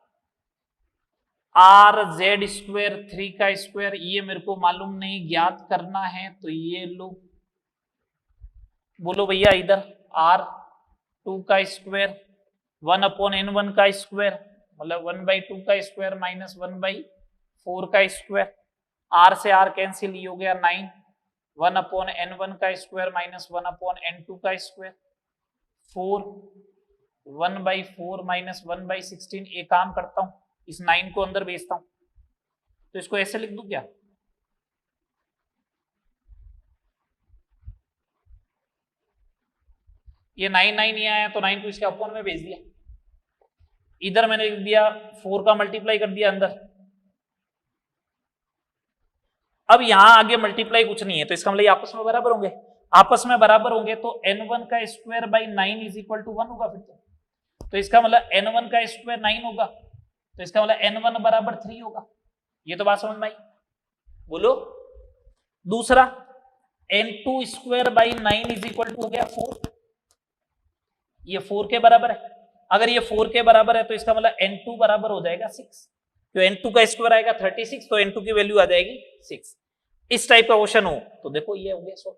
R(z²) 3 का स्क्वायर, ये मेरे को मालूम नहीं, ज्ञात करना है, तो ये लो, बोलो भैया इधर R2 का स्क्वायर 1/n1 का स्क्वायर, मतलब 1/2 का स्क्वायर माइनस 1/4 का स्क्वायर, R से R कैंसिल, ये हो गया 9, 1/n1 का स्क्वायर माइनस 1/n2 का स्क्वायर, 4, 1/4 माइनस 1/16। एक काम करता हूं, इस 9 को अंदर भेजता हूं, तो इसको ऐसे लिख दूं क्या, ये 9 नहीं आया तो 9 को इसके अपोन में भेज दिया, इधर मैंने लिख दिया 4 का मल्टीप्लाई कर दिया अंदर। अब यहां आगे मल्टीप्लाई कुछ नहीं है, तो इसका मतलब आपस में बराबर होंगे, आपस में बराबर होंगे तो n1 का स्क्वायर बाई 9 इज इक्वल टू 1 होगा फिर तो इसका मतलब n1 का स्क्वायर 9 होगा, तो इसका मतलब n1 बराबर 3 होगा। ये तो बात समझ में आई, बोलो। दूसरा n2 square by 9 is equal to हो गया 4, ये 4 के बराबर है। अगर ये 4 के बराबर है तो इसका मतलब n2 बराबर हो जाएगा 6, तो n2 का स्क्वायर आएगा 36, तो n2 की वैल्यू आ जाएगी 6। इस टाइप का क्वेश्चन हो तो देखो ये हो गया सॉल्व।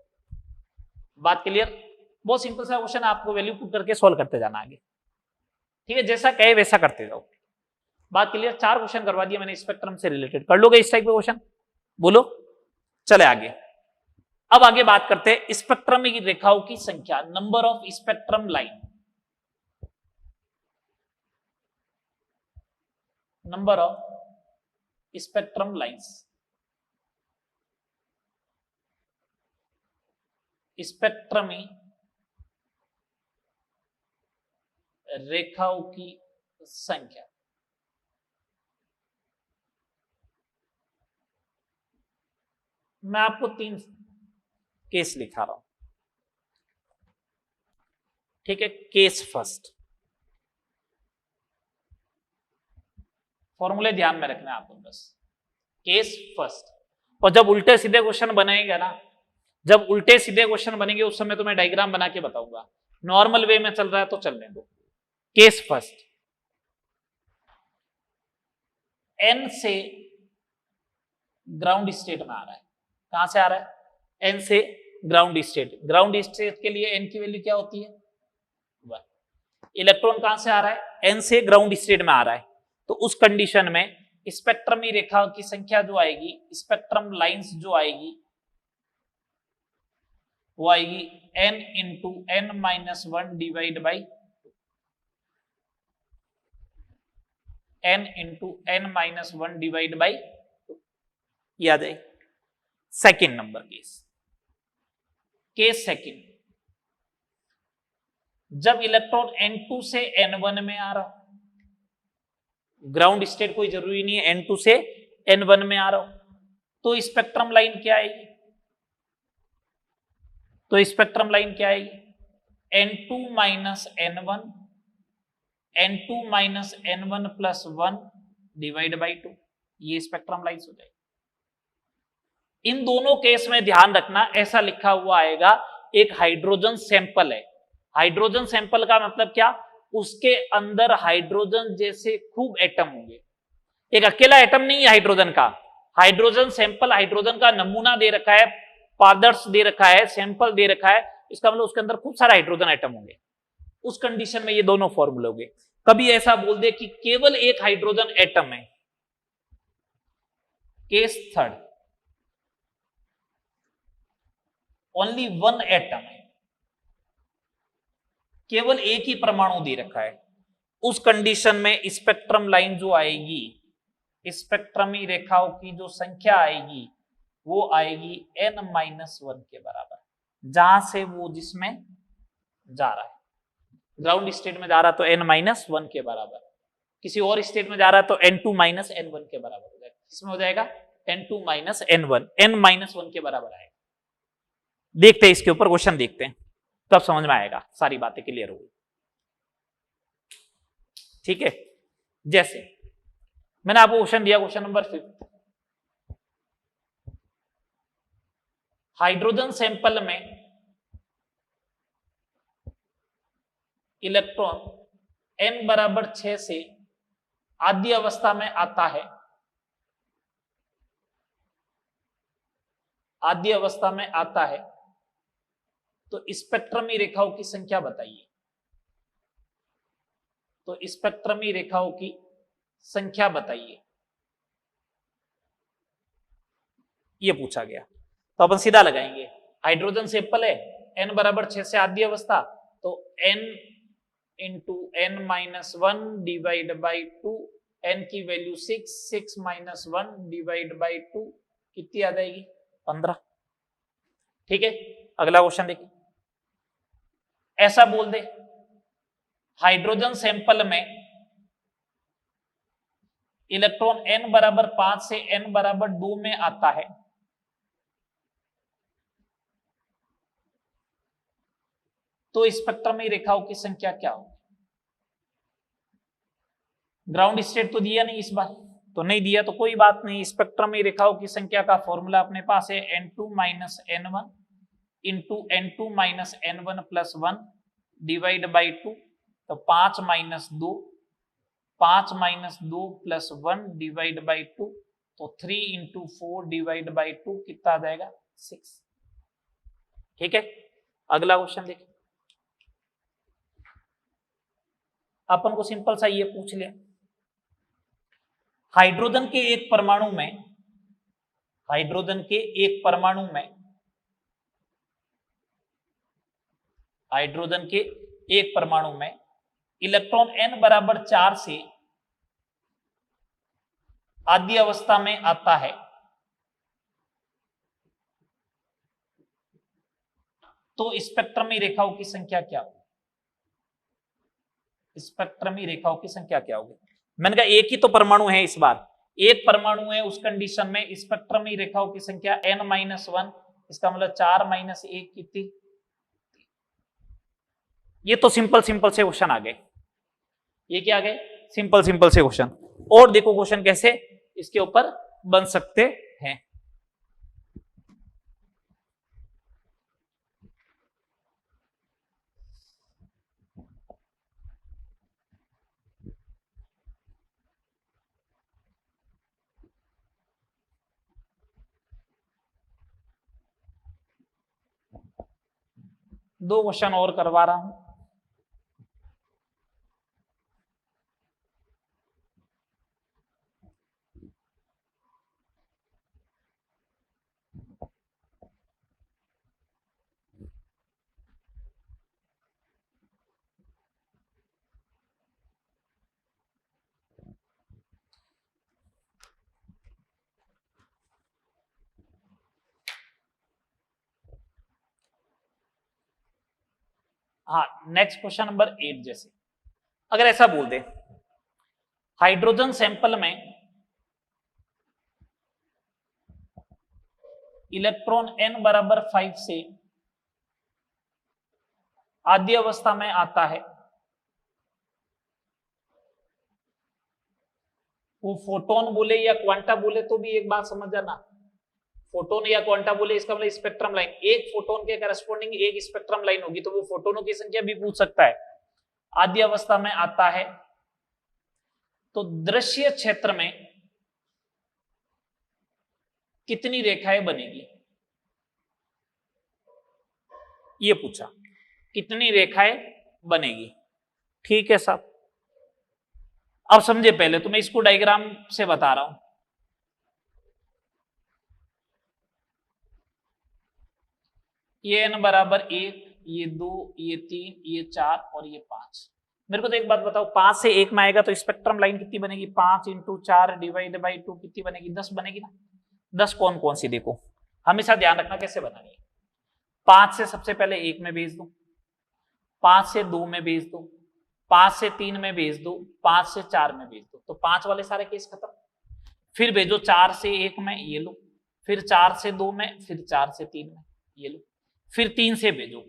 बात क्लियर? बहुत सिंपल सा क्वेश्चन, आपको वैल्यू पुट करके सॉल्व करते जाना आगे, ठीक है? जैसा कहे वैसा करते जाओ। बात क्लियर? 4 क्वेश्चन करवा दिए मैंने स्पेक्ट्रम से रिलेटेड, कर लोगे इस टाइप के क्वेश्चन? बोलो, चले आगे। अब आगे बात करते हैं स्पेक्ट्रम की रेखाओं की संख्या, number of spectrum line, number of spectrum lines, स्पेक्ट्रमी रेखाओं की संख्या। मैं आपको 3 केस लिखा रहा हूं, ठीक है? केस फर्स्ट, फॉर्मूले ध्यान में रखना है आपको बस। केस फर्स्ट, और जब उल्टे सीधे क्वेश्चन बनेगा ना, जब उल्टे सीधे क्वेश्चन बनेंगे उस समय तो मैं डायग्राम बना के बताऊंगा, नॉर्मल वे में चल रहा है तो चलने दो। केस फर्स्ट, एन से ग्राउंड स्टेट में आ रहा है। कहां से आ रहा है? एन से ग्राउंड स्टेट। ग्राउंड स्टेट के लिए एन की वैल्यू क्या होती है? 1। इलेक्ट्रॉन कहां से आ रहा है? एन से ग्राउंड स्टेट में आ रहा है, तो उस कंडीशन में स्पेक्ट्रमी रेखाओं की संख्या जो आएगी, स्पेक्ट्रम लाइंस जो आएगी, वो आएगी n into n minus 1 divide by n into n minus 1 divide by, याद है? Second number case, case second, जब इलेक्ट्रॉन n2 से n1 में आ रहा, ग्राउंड स्टेट कोई जरूरी नहीं है, n2 से n1 में आ रहा हो, तो स्पेक्ट्रम लाइन क्या आएगी? तो स्पेक्ट्रम लाइन क्या आएगी? n2 minus n1, n2 minus n1 plus 1 divide by 2, ये स्पेक्ट्रम लाइन्स हो जाएगी। इन दोनों केस में ध्यान रखना, ऐसा लिखा हुआ आएगा, एक हाइड्रोजन सैंपल है। हाइड्रोजन सैंपल का मतलब क्या? उसके अंदर हाइड्रोजन जैसे खूब एटम होंगे, एक अकेला एटम नहीं है हाइड्रोजन का। हाइड्रोजन सैंपल, हाइड्रोजन का नमूना दे रखा है, पादर्श दे रखा है, सैंपल दे रखा है, इसका मतलब उसके अंदर खूब सारा हाइड्रोजन एटम होंगे। उस कंडीशन में ये दोनों फॉर्मूले होंगे। कभी ऐसा बोल दे कि केवल एक हाइड्रोजन एटम है, केस थर्ड, ओनली 1 एटम है, केवल एक ही परमाणु दे रखा है, उस कंडीशन में स्पेक्ट्रम लाइन जो आएगी, स्पेक्ट्रमी रेखाओं की जो संख्या आएगी, वो आएगी n-1 के बराबर, जहां से वो जिसमें जा रहा है। ग्राउंड स्टेट में जा रहा तो n-1 के बराबर, किसी और स्टेट में जा रहा तो n2 माइनस n1 के बराबर हो जाएगा। किसमें हो जाएगा? n2 माइनस n1, n-1 के बराबर आएगा। देखते हैं इसके ऊपर क्वेश्चन, देखते हैं तब समझ में आएगा, सारी बातें क्लियर होगी, ठीक है? जैसे मैंने आपको क्वेश्चन दिया, क्वेश्चन नंबर 5, हाइड्रोजन सैंपल में इलेक्ट्रॉन n बराबर 6 से आद्य अवस्था में आता है, आद्य अवस्था में आता है, तो स्पेक्ट्रमी रेखाओं की संख्या बताइए। तो स्पेक्ट्रमी रेखाओं की संख्या बताइए, ये पूछा गया। तो अपन सीधा लगाएंगे, हाइड्रोजन सैंपल है, n बराबर 6 से आद्य अवस्था, तो n into n-1 divide by 2, n की वैल्यू 6, 6 माइनस 1 डिवाइड बाई 2 कितनी आ जाएगी? 15, ठीक है? अगला क्वेश्चन देखिए, ऐसा बोल दे, हाइड्रोजन सैंपल में इलेक्ट्रॉन n बराबर 5 से n बराबर 2 में आता है, तो स्पेक्ट्रमी रेखाओं की संख्या क्या होगी? ग्राउंड स्टेट तो दिया नहीं इस बार, तो नहीं दिया तो कोई बात नहीं, स्पेक्ट्रमी रेखाओं की संख्या का फॉर्मूला अपने पास है n2 minus n1 into n2 minus n1 plus 1 divide by 2, तो 5 माइनस 2 प्लस 1 डिवाइड बाई 2 तो 3 इंटू 4 डिवाइड बाई 2 कितना आ जाएगा 6। ठीक है, अगला क्वेश्चन देखिए। अपन को सिंपल सा ये पूछ लिया, हाइड्रोजन के एक परमाणु में, हाइड्रोजन के एक परमाणु में, हाइड्रोजन के एक परमाणु में इलेक्ट्रॉन n बराबर 4 से आद्य अवस्था में आता है, तो स्पेक्ट्रमी रेखाओं की संख्या क्या होगी? स्पेक्ट्रमी रेखाओं की संख्या क्या होगी? मैंने कहा एक ही तो परमाणु है, इस बार एक परमाणु है, उस कंडीशन में स्पेक्ट्रमी रेखाओं की संख्या n-1, इसका मतलब 4-1 कितनी? ये तो सिंपल सिंपल से क्वेश्चन आ गए। ये क्या आ गए? सिंपल सिंपल से क्वेश्चन। और देखो क्वेश्चन कैसे इसके ऊपर बन सकते हैं। दो क्वेश्चन और करवा रहा हूं। हाँ, नेक्स्ट क्वेश्चन नंबर 8 जैसे अगर ऐसा बोल दे, हाइड्रोजन सैंपल में इलेक्ट्रॉन n बराबर 5 से आद्य अवस्था में आता है, वो फोटोन बोले या क्वांटा बोले तो भी एक बात समझ जाना, फोटोन या क्वांटा बोले इसका मतलब स्पेक्ट्रम लाइन, एक फोटोन के करस्पॉन्डिंग एक स्पेक्ट्रम लाइन होगी, तो वो फोटोनों की संख्या भी पूछ सकता है। आद्य अवस्था में आता है तो दृश्य क्षेत्र में कितनी रेखाएं बनेगी, ये पूछा, कितनी रेखाएं बनेगी। ठीक है साहब, अब समझे पहले तो मैं इसको डायग्राम से बता रहा हूं। ये n बराबर 1, ये 2, ये 3, ये 4 और ये 5। मेरे को तो एक बात बताओ, 5 से 1 में आएगा तो स्पेक्ट्रम लाइन कितनी बनेगी? 5 इंटू 4 डिवाइड बाई 2 कितनी बनेगी? 10 बनेगी ना। 10 कौन कौन सी? देखो हमेशा ध्यान रखना कैसे बनानी है। 5 से सबसे पहले 1 में भेज दो, 5 से 2 में भेज दो, 5 से 3 में भेज दो, 5 से 4 में भेज दो, तो 5 वाले सारे केस खत्म। फिर भेजो 4 से 1 में, ये लो, फिर 4 से 2 में, फिर 4 से 3 में, ये लो, फिर 3 से भेजो,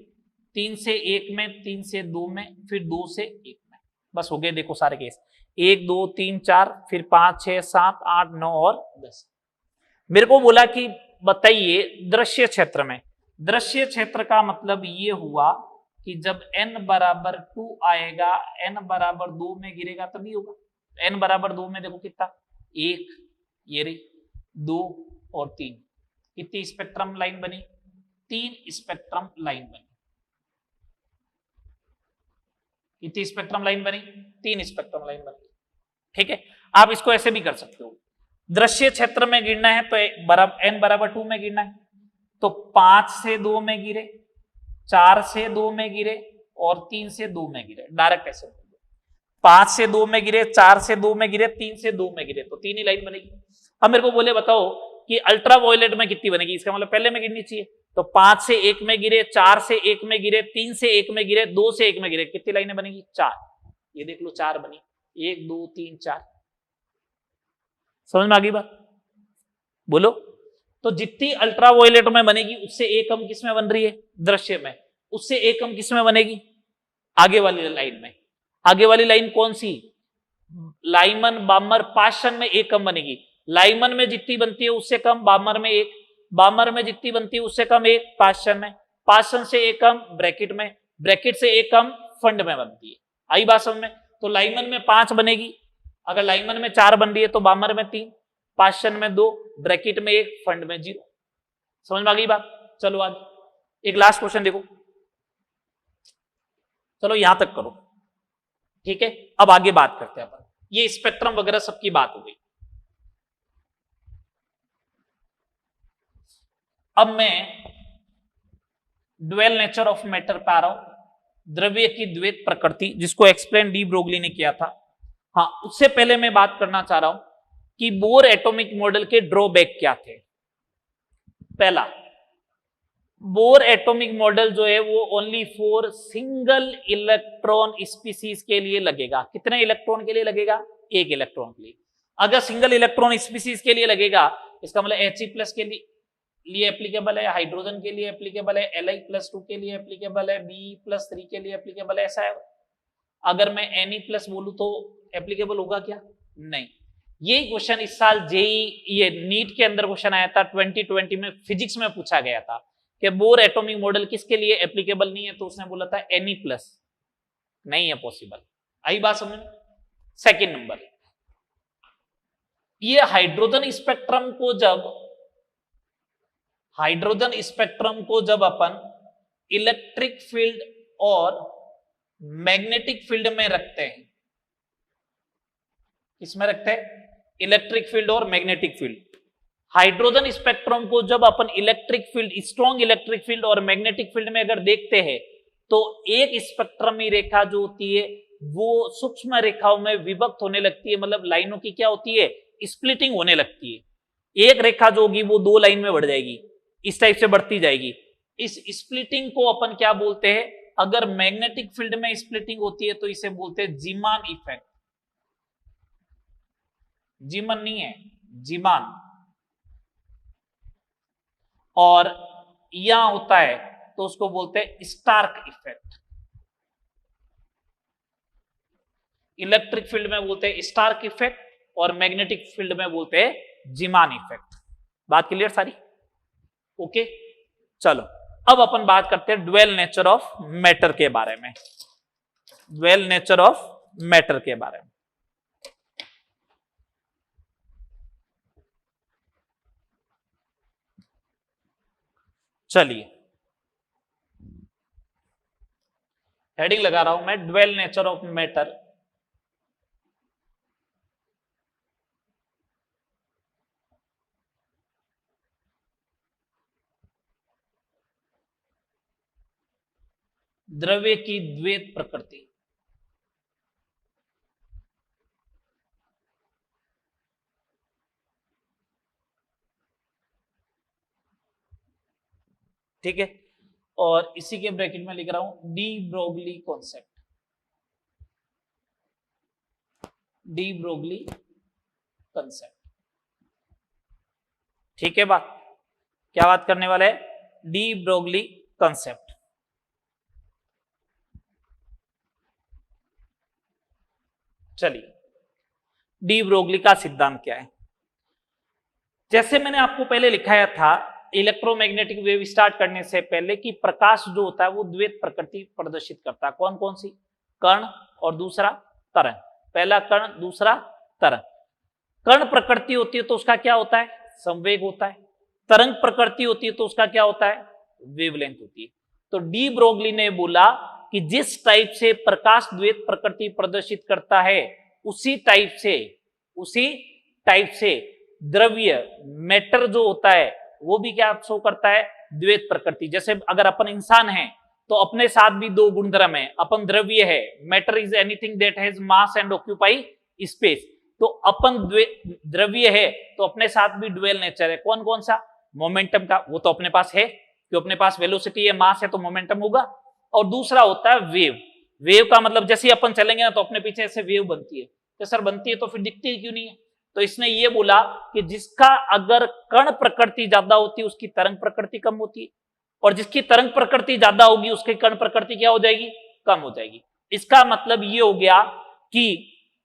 3 से 1 में, 3 से 2 में, फिर 2 से 1 में। बस हो गए देखो सारे केस, 1 2 3 4, फिर 5 6 7 8 9 और 10। मेरे को बोला कि बताइए दृश्य क्षेत्र में, दृश्य क्षेत्र का मतलब ये हुआ कि जब n बराबर 2 आएगा, n बराबर 2 में गिरेगा तभी होगा। n बराबर 2 में देखो कितना, 1, ये रही, 2 और 3, कितनी स्पेक्ट्रम लाइन बनी? 3 स्पेक्ट्रम लाइन बनी। कितनी स्पेक्ट्रम लाइन बनी? 3 स्पेक्ट्रम लाइन बनी। ठीक है, आप इसको ऐसे भी कर सकते हो, दृश्य क्षेत्र में गिरना है तो n बराबर 2 में गिरना है, तो 5 से 2 में गिरे, 4 से 2 में गिरे और 3 से 2 में गिरे। डायरेक्ट ऐसे 5 से 2 में गिरे, 4 से 2 में गिरे, 3 से 2 में गिरे, तो 3 ही लाइन बनेगी। अब मेरे को बोले बताओ कि अल्ट्रा वायलेट में कितनी बनेगी, इसका मतलब पहले में गिरनी चाहिए, तो 5 से 1 में गिरे, 4 से 1 में गिरे, 3 से 1 में गिरे, 2 से 1 में गिरे, कितनी लाइनें बनेगी? 4। ये देख लो 4 बनी, 1 2 3 4। समझ में आ गई बात? बोलो। तो जितनी अल्ट्रा वायलेट में बनेगी उससे एक कम किस में बन रही है? दृश्य में। उससे एक कम किस में बनेगी? आगे वाली लाइन में। आगे वाली लाइन कौन सी? लाइमन बामर पाशन में एक कम बनेगी। लाइमन में जितनी बनती है उससे कम बामर में एक, बामर में जितनी बनती है उससे कम एक पाशन में, पाशन से एक कम ब्रैकेट में, ब्रैकेट से एक कम फंड में बनती है। आई बात समझ में? तो लाइमन में 5 बनेगी, अगर लाइमन में 4 बन रही है तो बामर में 3, पार्शन में 2, ब्रैकेट में 1, फंड में 0। समझ में आ गई बात? चलो आगे एक लास्ट क्वेश्चन देखो, चलो यहां तक करो, ठीक है। अब आगे बात करते हैं अपन, ये स्पेक्ट्रम वगैरह सबकी बात हो गई। अब मैं ड्वेल नेचर ऑफ मैटर पे आ रहा हूं, द्रव्य की द्वैत प्रकृति, जिसको एक्सप्लेन डी ब्रोगली ने किया था। हाँ, उससे पहले मैं बात करना चाह रहा हूं कि बोर एटॉमिक मॉडल के ड्रॉबैक क्या थे। पहला, बोर एटॉमिक मॉडल जो है वो only for single electron species के लिए लगेगा। कितने इलेक्ट्रॉन के लिए लगेगा? एक इलेक्ट्रॉन के लिए। अगर सिंगल इलेक्ट्रॉन स्पीसीज के लिए लगेगा, इसका मतलब He+ के लिए एप्लीकेबल है, हाइड्रोजन के लिए एप्लीकेबल है, Li+2 के लिए एप्लीकेबल है, Be+3 के लिए एप्लीकेबल है, ऐसा है। अगर मैं Ne+ बोलूं तो एप्लीकेबल होगा क्या? नहीं। ये क्वेश्चन इस साल जेई ये नीट के अंदर क्वेश्चन आया था 2020 में, फिजिक्स में पूछा गया था कि बोर एटॉमिक मॉडल किसके लिए एप्लीकेबल नहीं है, तो उसने बोला था Ne+, नहीं है पॉसिबल। आई बात समझ में? सेकेंड नंबर, ये हाइड्रोजन स्पेक्ट्रम को जब अपन इलेक्ट्रिक फील्ड और मैग्नेटिक फील्ड में रखते हैं, किसमें रखते हैं? इलेक्ट्रिक फील्ड और मैग्नेटिक फील्ड। हाइड्रोजन स्पेक्ट्रम को जब अपन electric field, strong electric field और मैग्नेटिक फील्ड में अगर देखते हैं, तो एक स्पेक्ट्रमी रेखा जो होती है वो सूक्ष्म रेखाओं में विभक्त होने लगती है, मतलब लाइनों की क्या होती है? स्प्लिटिंग होने लगती है। एक रेखा जो होगी वो 2 लाइन में बढ़ जाएगी, इस टाइप से बढ़ती जाएगी। इस स्प्लिटिंग को अपन क्या बोलते हैं? अगर मैग्नेटिक फील्ड में स्प्लिटिंग होती है तो इसे बोलते हैं जीमान इफेक्ट। जीमन नहीं है, जीमान। और यहां होता है तो उसको बोलते हैं स्टार्क इफेक्ट। इलेक्ट्रिक फील्ड में बोलते हैं स्टार्क इफेक्ट और मैग्नेटिक फील्ड में बोलते हैं जीमान इफेक्ट। बात क्लियर सारी? ओके, चलो अब अपन बात करते हैं ड्वेल नेचर ऑफ मैटर के बारे में। ड्वेल नेचर ऑफ मैटर के बारे में चलिए, हेडिंग लगा रहा हूं मैं, ड्वेल नेचर ऑफ मैटर। द्रव्य की द्वैत प्रकृति। ठीक है, और इसी के ब्रैकेट में लिख रहा हूं de Broglie concept. De Broglie concept, ठीक है। बात क्या बात करने वाले हैं? De Broglie concept. चलिए, डी ब्रोगली का सिद्धांत क्या है? जैसे मैंने आपको पहले लिखाया था इलेक्ट्रोमैग्नेटिक वेव स्टार्ट करने से पहले कि प्रकाश जो होता है वो द्वैत प्रकृति प्रदर्शित करता है। कौन कौन सी? कण और दूसरा तरंग। पहला कण, दूसरा तरंग। कण प्रकृति होती है तो उसका क्या होता है? संवेग होता है। तरंग प्रकृति होती है तो उसका क्या होता है? वेवलेंथ होती है। तो डी ब्रोगली ने बोला कि जिस टाइप से प्रकाश द्वैत प्रकृति प्रदर्शित करता है उसी टाइप से द्रव्य मैटर जो होता है वो भी क्या शो करता है? द्वैत प्रकृति। जैसे अगर अपन इंसान हैं तो अपने साथ भी 2 गुणधर्म है, अपन द्रव्य है, matter is anything that has mass and occupy space. तो अपन द्रव्य है तो अपने साथ भी ड्वेल नेचर है। कौन कौन सा? मोमेंटम का, वो तो अपने पास है कि अपने पास वेलोसिटी है, मास है, तो मोमेंटम होगा। और दूसरा होता है वेव। वेव का मतलब जैसे अपन चलेंगे ना तो अपने पीछे ऐसे वेव बनती है। तो सर बनती है तो फिर दिखती क्यों नहीं है? तो इसने ये बोला कि जिसका अगर कण प्रकृति ज्यादा होती है उसकी तरंग प्रकृति कम होती है, और जिसकी तरंग प्रकृति ज्यादा होगी उसकी कण प्रकृति क्या हो जाएगी? कम हो जाएगी। इसका मतलब ये हो गया कि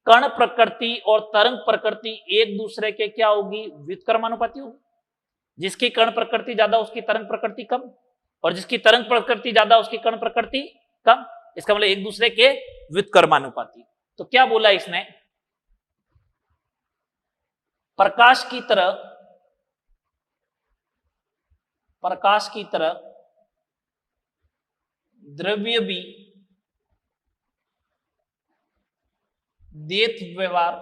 कण प्रकृति और तरंग प्रकृति एक दूसरे के क्या होगी? व्युत्क्रमानुपाती होगी। जिसकी कण प्रकृति ज्यादा उसकी तरंग प्रकृति कम, और जिसकी तरंग प्रकृति ज्यादा उसकी कण प्रकृति कम। इसका मतलब एक दूसरे के व्युत्क्रमानुपाती। तो क्या बोला इसने? प्रकाश की तरह द्रव्य भी द्वैत व्यवहार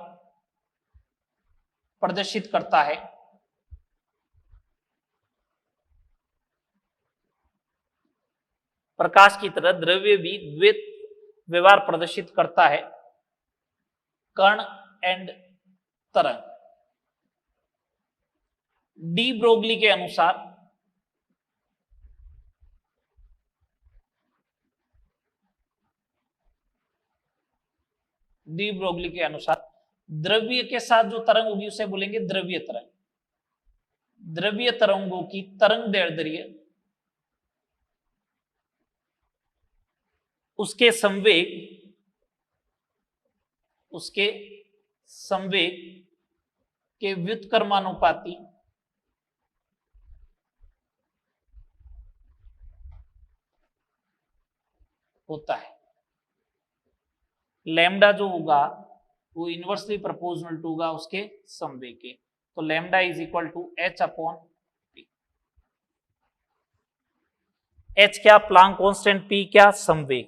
प्रदर्शित करता है। प्रकाश की तरह द्रव्य भी द्वैत व्यवहार प्रदर्शित करता है, कण एंड तरंग। डी ब्रोगली के अनुसार द्रव्य के साथ जो तरंग होगी उसे बोलेंगे द्रव्य तरंग। द्रव्य तरंगों की तरंग दैर्ध्य उसके संवेग के व्युत्क्रमानुपाती होता है। लैम्डा जो होगा वो इनवर्सली प्रोपोर्शनल टू होगा उसके संवेग के। तो lambda is equal to h upon p। h क्या प्लांक कांस्टेंट, p क्या संवेग,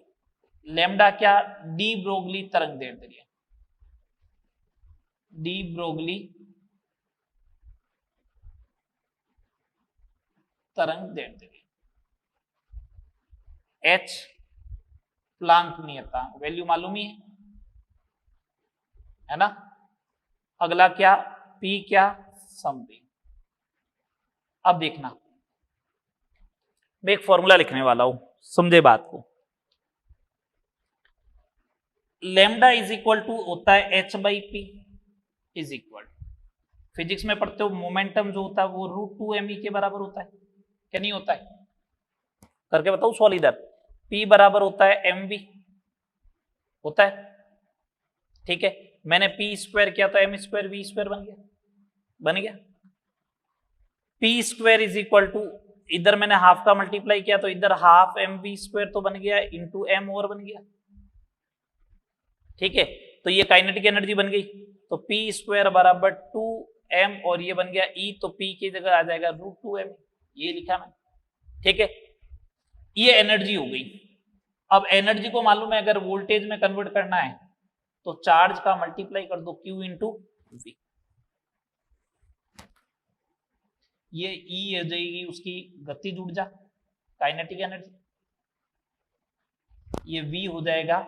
लैम्डा क्या डी ब्रोगली तरंग दैर्ध्य। डी ब्रोगली तरंग दैर्ध्य, h प्लांक नियतांक वैल्यू मालूम ही है ना। अगला क्या P क्या संवेग। अब देखना मैं एक फॉर्मूला लिखने वाला हूं, समझे बात को। लैम्डा इज इक्वल टू होता है h by P is equal, physics में पढ़ते हो मोमेंटम जो होता है वो √2 me के बराबर होता है, क्या नहीं होता है? करके बताओ सवाल इधर। P बराबर होता है mv, होता है, ठीक है। मैंने P स्क्वायर किया तो m स्क्वायर v स्क्वायर बन गया। P square is equal to, इधर मैंने हाफ का मल्टीप्लाई किया तो इधर हाफ mv स्क्वायर तो बन गया इंटू m और बन गया, ठीक है। तो ये काइनेटिक एनर्जी बन गई, तो P स्क्वायर बराबर 2m और ये बन गया E, तो P की जगह आ जाएगा √2m, ये लिखा मैं, ठीक है। ये एनर्जी हो गई। अब एनर्जी को मालूम है अगर वोल्टेज में कन्वर्ट करना है तो चार्ज का मल्टीप्लाई कर दो Q इंटू V, ये E हो जाएगी उसकी गतिज ऊर्जा काइनेटिक एनर्जी, ये V हो जाएगा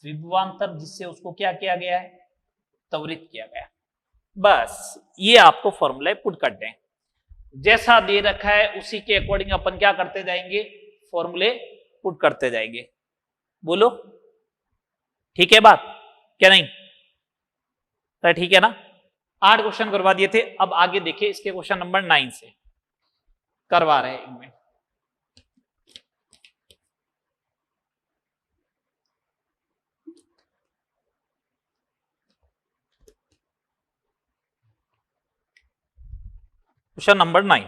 विभवांतर जिससे उसको क्या किया गया है, त्वरित किया गया। बस ये आपको फॉर्मूला पुट कर दें, जैसा दे रखा है उसी के अकॉर्डिंग अपन क्या करते जाएंगे, फॉर्मूले पुट करते जाएंगे। बोलो ठीक है बात, क्या नहीं? ठीक है ना। 8 क्वेश्चन करवा दिए थे, अब आगे देखिए इसके क्वेश्चन नंबर 9 से करवा रहे हैं इनमें। Question number 9,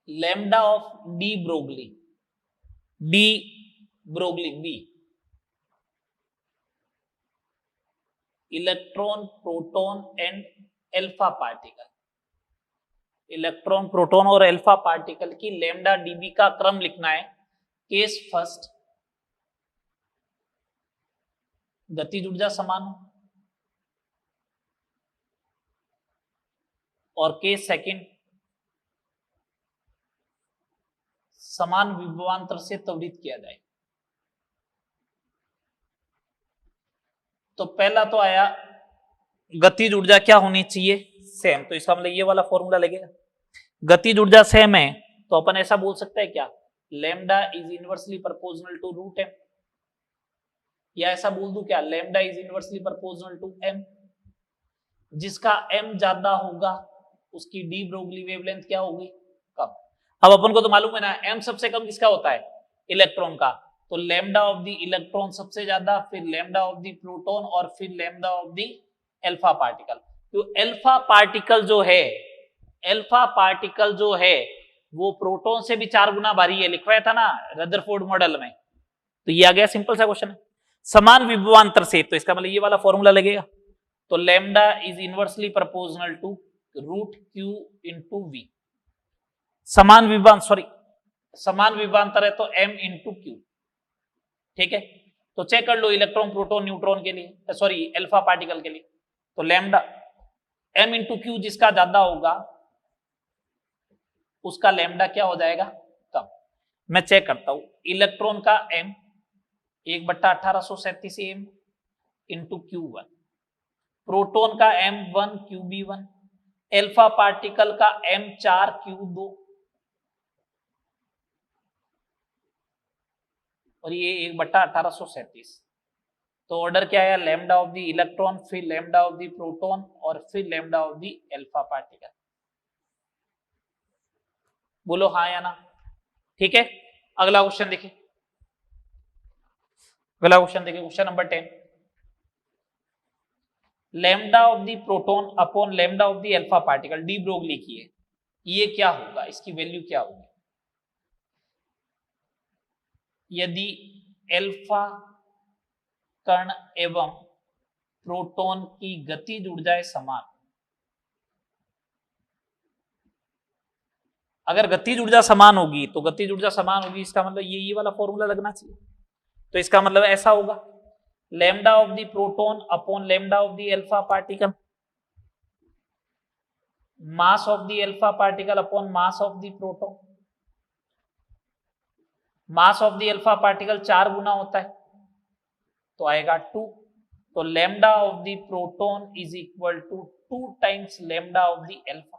lambda of de Broglie be electron proton and alpha particle. Electron proton और एल्फा पार्टिकल की लैम्डा डीबी का क्रम लिखना है। केस फर्स्ट गतिज ऊर्जा समान हो, और केस सेकंड समान विभवांतर से त्वरित किया जाए। तो पहला तो आया गतिज ऊर्जा क्या होनी चाहिए, सेम, तो इसका मतलब ये वाला फॉर्मूला लगेगा। गतिज ऊर्जा सेम है तो अपन ऐसा बोल सकते हैं क्या, lambda is inversely proportional to √m, या ऐसा बोल दूं क्या, lambda is inversely proportional to m। जिसका m ज्यादा होगा उसकी डी ब्रोगली वेवलेंथ क्या होगी, कम। अब अपन को तो मालूम है ना m सबसे कम किसका होता है, इलेक्ट्रॉन का, तो लैम्डा ऑफ द इलेक्ट्रॉन सबसे ज्यादा, फिर लैम्डा ऑफ द प्रोटॉन और फिर lambda of the alpha particle. तो एल्फा पार्टिकल जो है वो प्रोटॉन से भी 4 गुना भारी है, लिखवाया था ना रदरफोर्ड मॉडल में। तो ये आ गया, सिंपल सा क्वेश्चन है। समान विभवांतर से, तो इसका मतलब ये वाला फॉर्मूला लगेगा। तो lambda is inversely proportional to root Q into V. समान विभवांतर है तो m इंटू क्यू। ठीक है, तो चेक कर लो इलेक्ट्रॉन प्रोटॉन न्यूट्रॉन के लिए, सॉरी अल्फा पार्टिकल के लिए, तो लैम्डा m इंटू क्यू जिसका ज्यादा होगा उसका लैम्डा क्या हो जाएगा, कम। मैं चेक करता हूं, इलेक्ट्रॉन का m 1/1837 M into Q1, proton का m1 QB1, अल्फा पार्टिकल का m4 Q2 और ये 1/1837। तो ऑर्डर क्या है, लैम्डा ऑफ द इलेक्ट्रॉन, फिर लैम्डा ऑफ द प्रोटॉन और फिर lambda of the alpha particle. बोलो हाँ या ना। ठीक है, अगला क्वेश्चन देखिए, question number 10। Lambda of the proton upon lambda of the alpha particle de Broglie की है, ये क्या होगा, इसकी वैल्यू क्या होगी यदि अल्फा कण एवं प्रोटॉन की गतिज ऊर्जाएं समान। अगर गतिज ऊर्जा समान होगी तो गतिज ऊर्जा समान होगी, इसका मतलब ये वाला फॉर्मूला लगना चाहिए। तो इसका मतलब ऐसा होगा, lambda of the proton upon lambda of the alpha particle, mass of the alpha particle upon mass of the proton. Mass of the alpha particle 4 गुना होता है तो आएगा 2, तो lambda of the proton is equal to 2 times lambda of the alpha.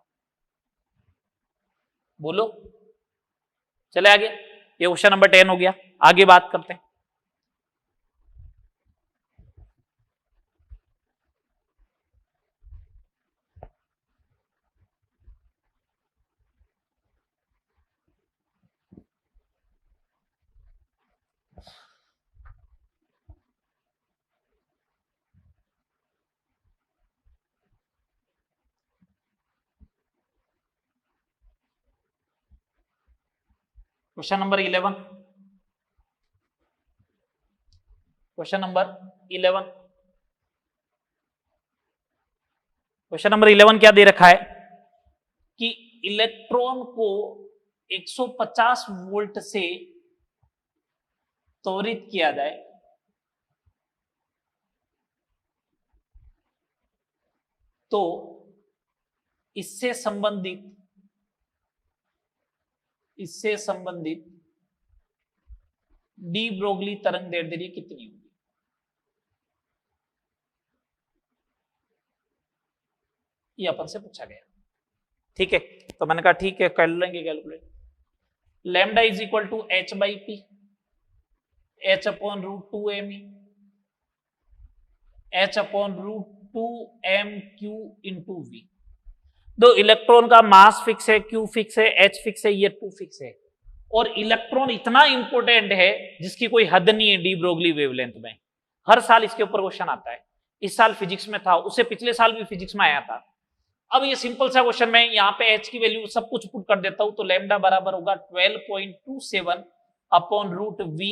बोलो, चले आगे, ये क्वेश्चन नंबर 10 हो गया। आगे बात करते हैं, question number 11। Question number 11, question number 11 क्या दे रखा है कि इलेक्ट्रॉन को 150 वोल्ट से त्वरित किया जाए तो इससे संबंधित डी ब्रोगली तरंग दैर्ध्य कितनी होगी। ये अपन से पूछा गया। ठीक है, तो मैंने कहा ठीक है कर लेंगे calculate. Lambda is equal to h by P, h upon root 2 M E, h upon root 2 M Q into V. दो इलेक्ट्रॉन का मास फिक्स है, क्यू फिक्स है, h फिक्स है, ये 2 फिक्स है। और इलेक्ट्रॉन इतना इंपॉर्टेंट है जिसकी कोई हद नहीं है डी ब्रोगली वेवलेंथ में। हर साल इसके ऊपर क्वेश्चन आता है, इस साल फिजिक्स में था, उससे पिछले साल भी फिजिक्स में आया था। अब ये सिंपल सा क्वेश्चन में यहाँ पे h की वैल्यू सब कुछ पुट कर देता हूं, तो लैम्डा बराबर होगा 12.27 अपॉन रूट वी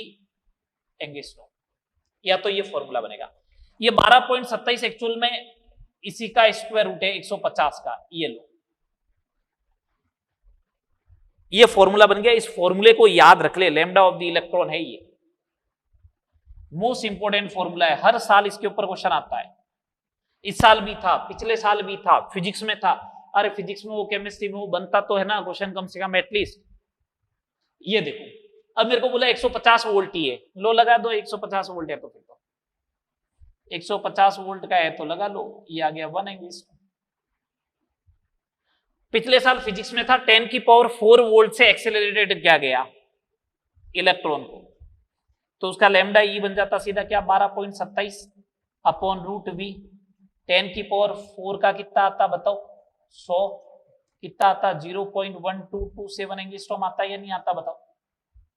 एंगस्ट्रॉम, या तो ये फॉर्मूला बनेगा। ये 12.27 एक्चुअल में इसी का स्क्वायर रूट है 150 का, ये लो, ये फॉर्मूला बन गया। इस फॉर्मूले को याद रख ले, लैम्डा ऑफ द इलेक्ट्रॉन है, ये मोस्ट इंपोर्टेंट फॉर्मूला है, हर साल इसके ऊपर क्वेश्चन आता है। इस साल भी था, पिछले साल भी था, फिजिक्स में था। अरे फिजिक्स में वो, केमिस्ट्री में वो बनता तो है ना क्वेश्चन कम से कम एटलीस्ट। ये देखो, अब मेरे को बोला 150 वोल्ट ही है, लो लगा दो, 150 वोल्ट है तो फिर तो 150 वोल्ट का है तो लगा लो, ये आ गया 1 एंगस्ट्रॉम। पिछले साल फिजिक्स में था 10 की पावर 4 वोल्ट से एक्सेलरेटेड किया गया इलेक्ट्रॉन को, तो उसका लैम्डा ई बन जाता सीधा क्या 12.27 अपॉन रूट वी। 10 की पावर 4 का कितना आता बताओ, 100, कितना आता 0.1227 एंगस्ट्रॉम आता या नहीं आता बताओ,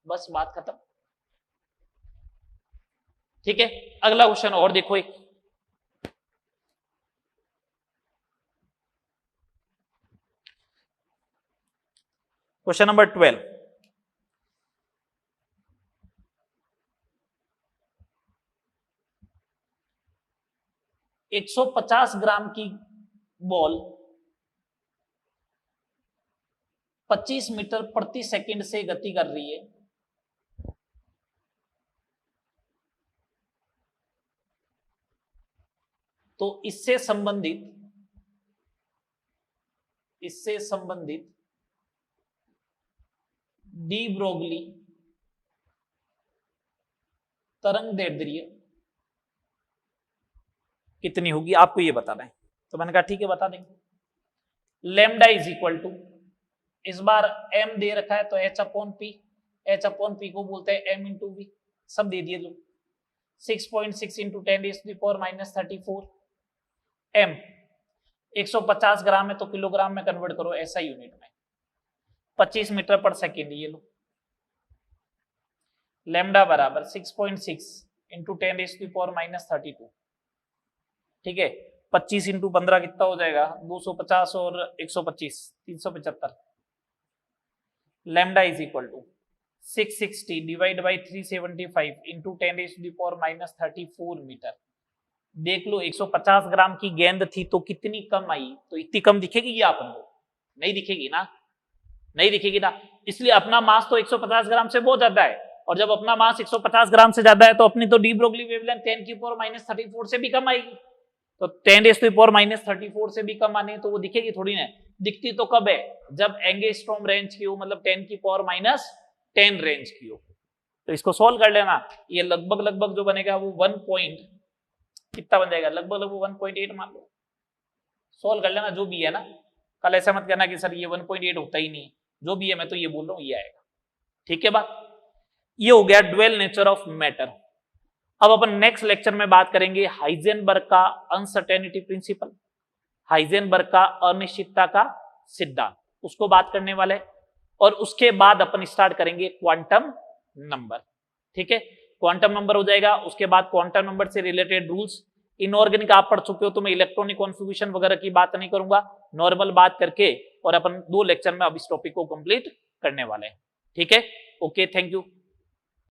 बस बात खत्म। ठीक है, अगला क्वेश्चन और देखो, एक क्वेश्चन नंबर 12। 150 ग्राम की बॉल 25 मीटर प्रति सेकंड से गति कर रही है, तो इससे संबंधित डी ब्रोगली तरंग दैर्ध्य कितनी होगी आपको ये बताना है। तो मैंने कहा ठीक है बता देंगे। लैम्डा इज इक्वल टू, इस बार m दे रखा है तो h अपॉन p को बोलते हैं m इंटू वी, सब दे दिए लोग। 6.6 इंटू 10⁻⁻34 m 150 ग्राम है तो किलोग्राम में कन्वर्ट करो ऐसा यूनिट में, 25 मीटर पर सेकेंड ये लो। लैम्डा बराबर 6.6 इंटू 10⁻32, ठीक है। 25 इंटू 15 कितना हो जाएगा, 250 और 125 375। Lambda is equal to 660 divide by 375 into 10⁻34 metre. देख लो 150 ग्राम की गेंद थी तो कितनी कम आई, तो इतनी कम दिखेगी ये अपन को, नहीं दिखेगी ना, नहीं दिखेगी ना। इसलिए अपना मास तो 150 ग्राम से बहुत ज्यादा है, और जब अपना मास 150 ग्राम से ज्यादा है तो अपनी तो डी ब्रोगली वेवलेंथ 10⁻⁻34 से भी कम आएगी। तो 10⁻⁻34 से भी कम आने तो वो दिखेगी थोड़ी ना, दिखती तो कब है, जब एंगस्ट्रॉम रेंज की हो, मतलब 10⁻10 रेंज की हो। तो इसको सोल्व कर लेना, ये लगभग जो बनेगा वो 1 पॉइंट कितना बन जाएगा, लगभग 1.8 मान लो। सोल्व कर लेना जो भी है ना, कल ऐसा मत करना कि सर ये 1.8 होता ही नहीं, जो भी है मैं तो ये बोल रहा हूँ ये आएगा, ठीक है बात। ये हो गया ड्वेल नेचर ऑफ मैटर। अब अपन नेक्स्ट लेक्चर में बात करेंगे हाइजेनबर्ग का अनसर्टेनिटी प्रिंसिपल, हाइजेनबर्ग का अनिश्चितता का सिद्धांत, उसको बात करने वाले। और उसके बाद अपन स्टार्ट करेंगे क्वांटम नंबर, ठीक है। क्वांटम नंबर हो जाएगा, उसके बाद क्वांटम नंबर से रिलेटेड रूल्स। इनऑर्गेनिक आप पढ़ चुके हो तो मैं इलेक्ट्रॉनिक कॉन्फ़िगरेशन वगैरह की बात नहीं करूंगा, नॉर्मल बात करके और अपन 2 लेक्चर में अब इस टॉपिक को कंप्लीट करने वाले हैं, ठीक है। Okay, thank you.